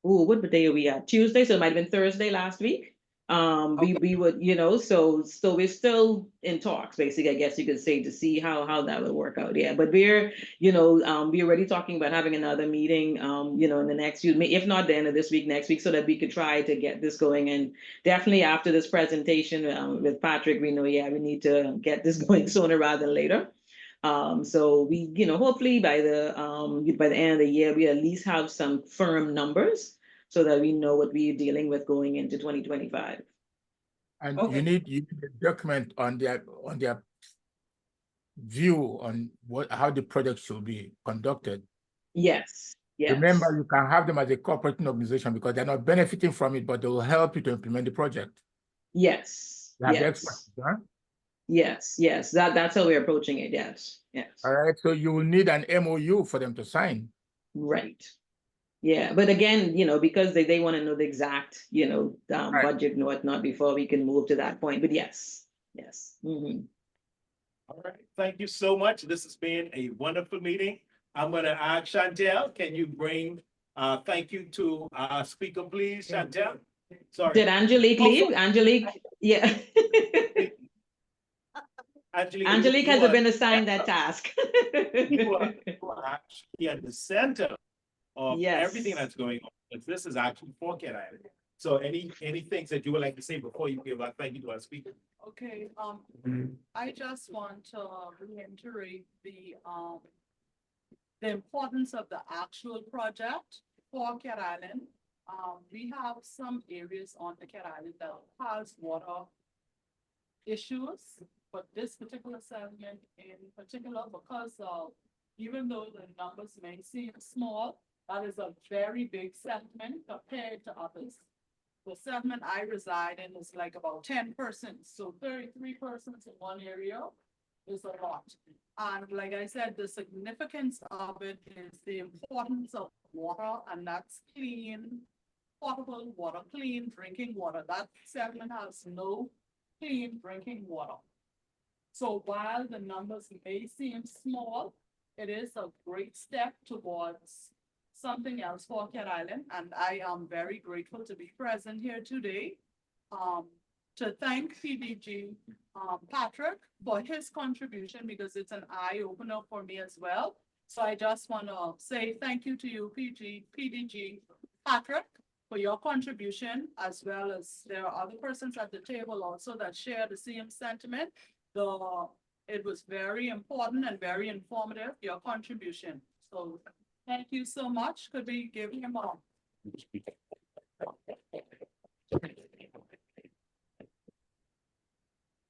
What day are we at? Tuesday, so it might have been Thursday last week. We would, so we're still in talks, basically, I guess you could say, to see how that would work out. Yeah, but we're already talking about having another meeting, in the next few, if not the end of this week, next week, so that we could try to get this going. And definitely after this presentation with Patrick, we know, we need to get this going sooner rather than later. So we, hopefully by the end of the year, we at least have some firm numbers so that we know what we're dealing with going into 2025. And you need a document on their view on how the project should be conducted. Yes. Yes. Remember, you can have them as a cooperating organization because they're not benefiting from it, but they will help you to implement the project. Yes. They have yes. experts, huh? Yes, yes, that's how we're approaching it, yes, yes. All right, so you will need an MOU for them to sign. Right. Yeah, but again, because they want to know the exact, Right. budget and whatnot before we can move to that point, but yes, yes. All right, thank you so much. This has been a wonderful meeting. I'm gonna ask Chantel, can you bring, thank you to our speaker, please, Chantel? Sorry. Did Angelique leave? Angelique, yeah. Angelique has been assigned that task. You are actually at the center of Yes. everything that's going on. Because this is actually for Cat Island. So any things that you would like to say before you give a thank you to our speaker? Okay, I just want to reiterate the importance of the actual project for Cat Island. We have some areas on the Cat Island that has water issues, but this particular settlement in particular, because even though the numbers may seem small, that is a very big settlement compared to others. The settlement I reside in is like about 10 persons, so 33 persons in one area is a lot. And like I said, the significance of it is the importance of water, and that's clean, potable water, clean drinking water. That settlement has no clean drinking water. So while the numbers may seem small, it is a great step towards something else for Cat Island, and I am very grateful to be present here today. To thank PDG Patrick for his contribution, because it's an eye-opener for me as well. So I just want to say thank you to you, PDG Patrick, for your contribution, as well as there are other persons at the table also that share the same sentiment. It was very important and very informative, your contribution. So thank you so much. Could we give him a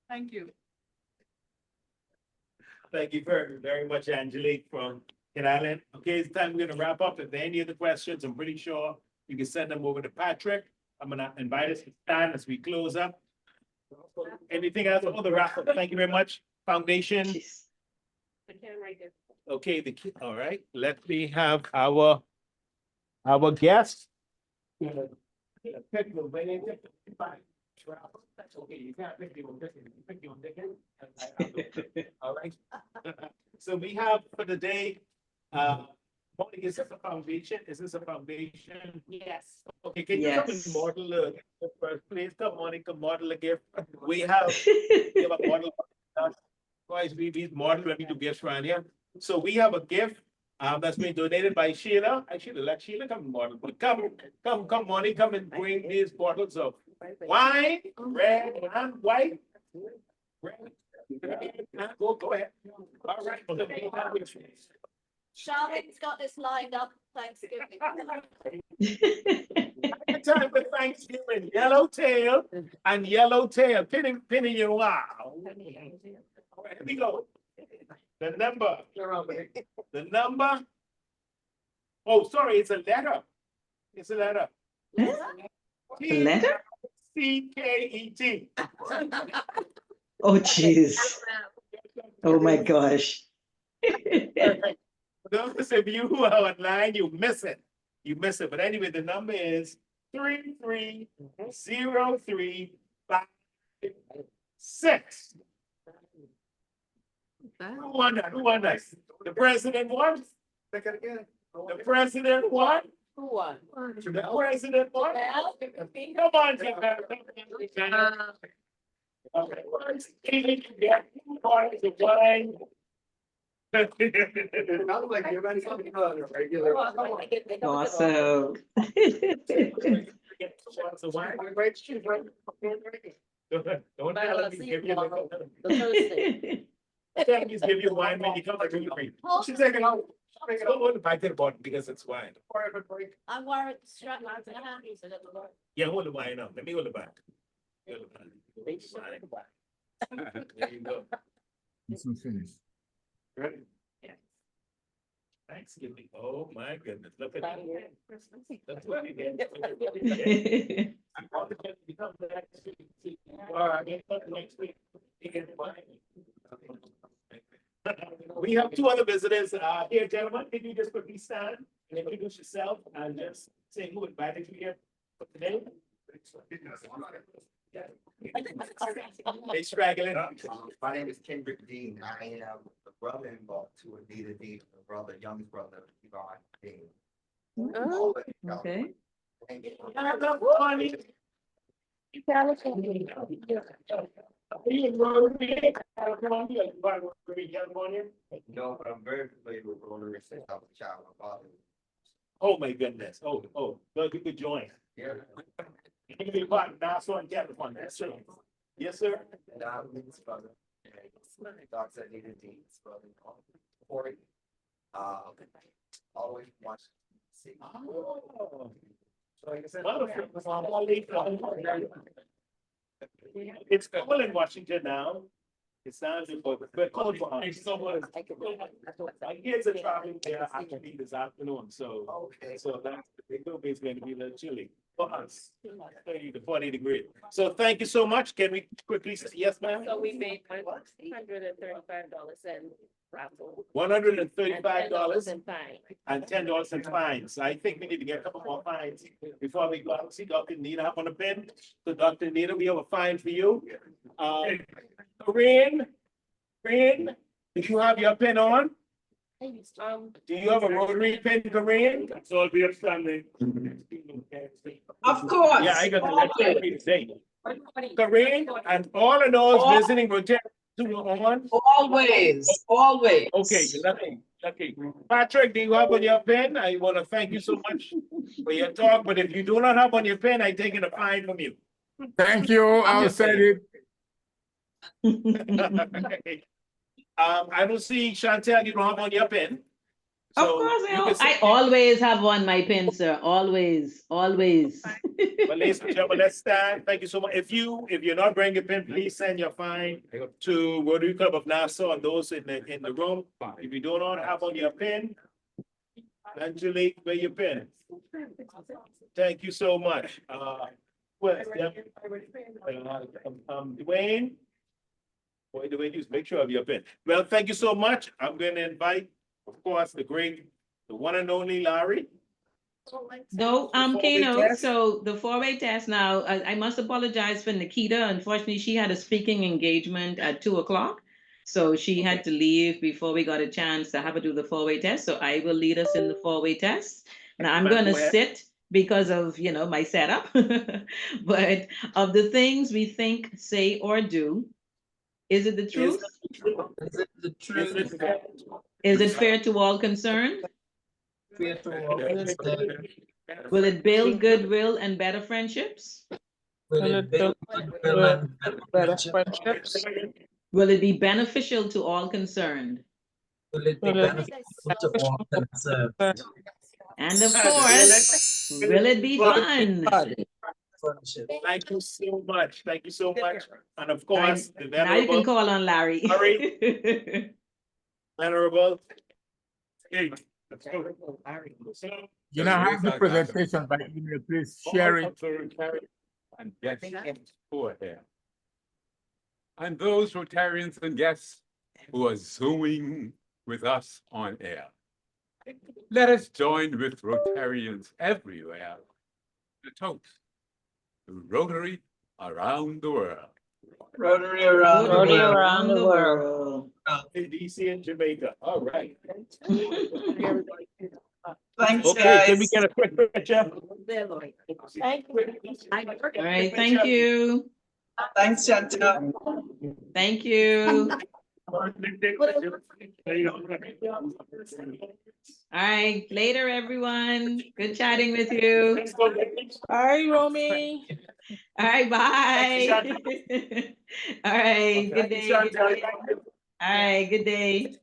thank you. Thank you very, very much, Angelique from Cat Island. Okay, it's time we're gonna wrap up. If there are any other questions, I'm pretty sure you can send them over to Patrick. I'm gonna invite us to stand as we close up. Anything else for the wrap up? Thank you very much, Foundation. Okay, all right, let me have our guest. Okay, you can't pick your all right. So we have for the day, Monica, is this a foundation? Is this a foundation? Yes. Okay, can you come and Yes. model the first, please? Come, Monica, model a gift. We have a model. Guys, we model when we do gifts around here. So we have a gift that's been donated by Sheila. I should have let Sheila come and model, but come, Monica, come and bring these bottles of wine, red and white. Go ahead. All right. Charlotte's got this lined up, Thanksgiving. Time for Thanksgiving, yellowtail and yellowtail, pinning your wow. All right, here we go. The number. Oh, sorry, it's a letter. It's a letter. A letter? CKET. Oh, jeez. Oh, my gosh. Those of you who are online, you miss it. You miss it. But anyway, the number is 3303556. Who won that? Who won that? The president won? The president won? Who won? The president won? Come on, okay. Get 2 bottles of wine. Awesome. Don't tell me give you Please give you wine when you come to me. She's taking out. I don't want to buy the bottle because it's wine. I'm worried, strap my hand. Yeah, hold the wine up. Let me hold the back. Hold the back. There you go. This one finished. Ready? Yeah. Thanksgiving. Oh my goodness. Look at that. That's what you get. I'm probably going to become the next week. All right, next week. You get wine. we have two other visitors, here, gentlemen, can you just quickly stand and introduce yourself and just say who invited you here for today? They straggling. My name is Kendrick Dean. I am the brother-in-law to Anita Dean, the brother, youngest brother, Yvonne Dean. Oh, okay. No, but I'm very familiar with Rotary since I was a child. My father. Oh, my goodness. Oh, good join. Yeah. You can be part of Nassau and California. Yes, sir. Yes, sir. And I'm his brother. And Dr. Anita Dean's brother. Corey. Always watch. See. Oh. So like I said, it's cold in Washington now. It's not but cold for us. My kids are traveling there actually this afternoon, so that's the group is going to be a little chilly for us. 30 to 40 degrees. So thank you so much. Can we quickly say yes, ma'am? So we made $135 and raffle. $135 and fine. and $10 in fines. I think we need to get a couple more fines before we go out. See Dr. Nita up on the pen. So Dr. Nita, we have a fine for you. Corinne, do you have your pen on? Do you have a rotary pen, Corinne? That's all be upstanding. Of course. Yeah, I got the next thing to say. Corinne and all of those visiting Rotary on. Always. Okay, okay. Patrick, do you have on your pen? I want to thank you so much for your talk, but if you do not have on your pen, I take it a fine from you. Thank you. I'll send it. I don't see Chantel, you don't have on your pen. Of course, I always have on my pen, sir. Always. But ladies and gentlemen, let's stand. Thank you so much. If you're not bringing a pen, please send your fine to Rotary Club of Nassau and those in the room. If you do not have on your pen, Angelique, where your pen? Thank you so much. Dwayne. Boy, Dwayne, just make sure of your pen. Well, thank you so much. I'm going to invite, of course, the one and only Larry. No, Kano, so the four-way test now, I must apologize for Nikita. Unfortunately, she had a speaking engagement at 2:00. So she had to leave before we got a chance to have her do the four-way test. So I will lead us in the four-way test. Now I'm going to sit because of, my setup. But of the things we think, say, or do, is it the truth? Is it the truth? Is it fair to all concerned? Will it build goodwill and better friendships? Will it build goodwill and better friendships? Will it be beneficial to all concerned? Will it be beneficial to all concerned? And of course, will it be fun? Thank you so much. Thank you so much. And of course, the now you can call on Larry. Venerable. Hey. You know, have the presentation by email, please share it. And guests who are here. And those Rotarians and guests who are Zooming with us on air. Let us join with Rotarians everywhere to toast Rotary around the world. Rotary around the world. In DC and Jamaica. All right. Thanks, okay, guys. Can we get a quick picture? Thank you. All right, thank you. Thanks, Chantal. Thank you. All right, later, everyone. Good chatting with you. Bye, Romy. All right, bye. All right, good day. Good day. All right, good day.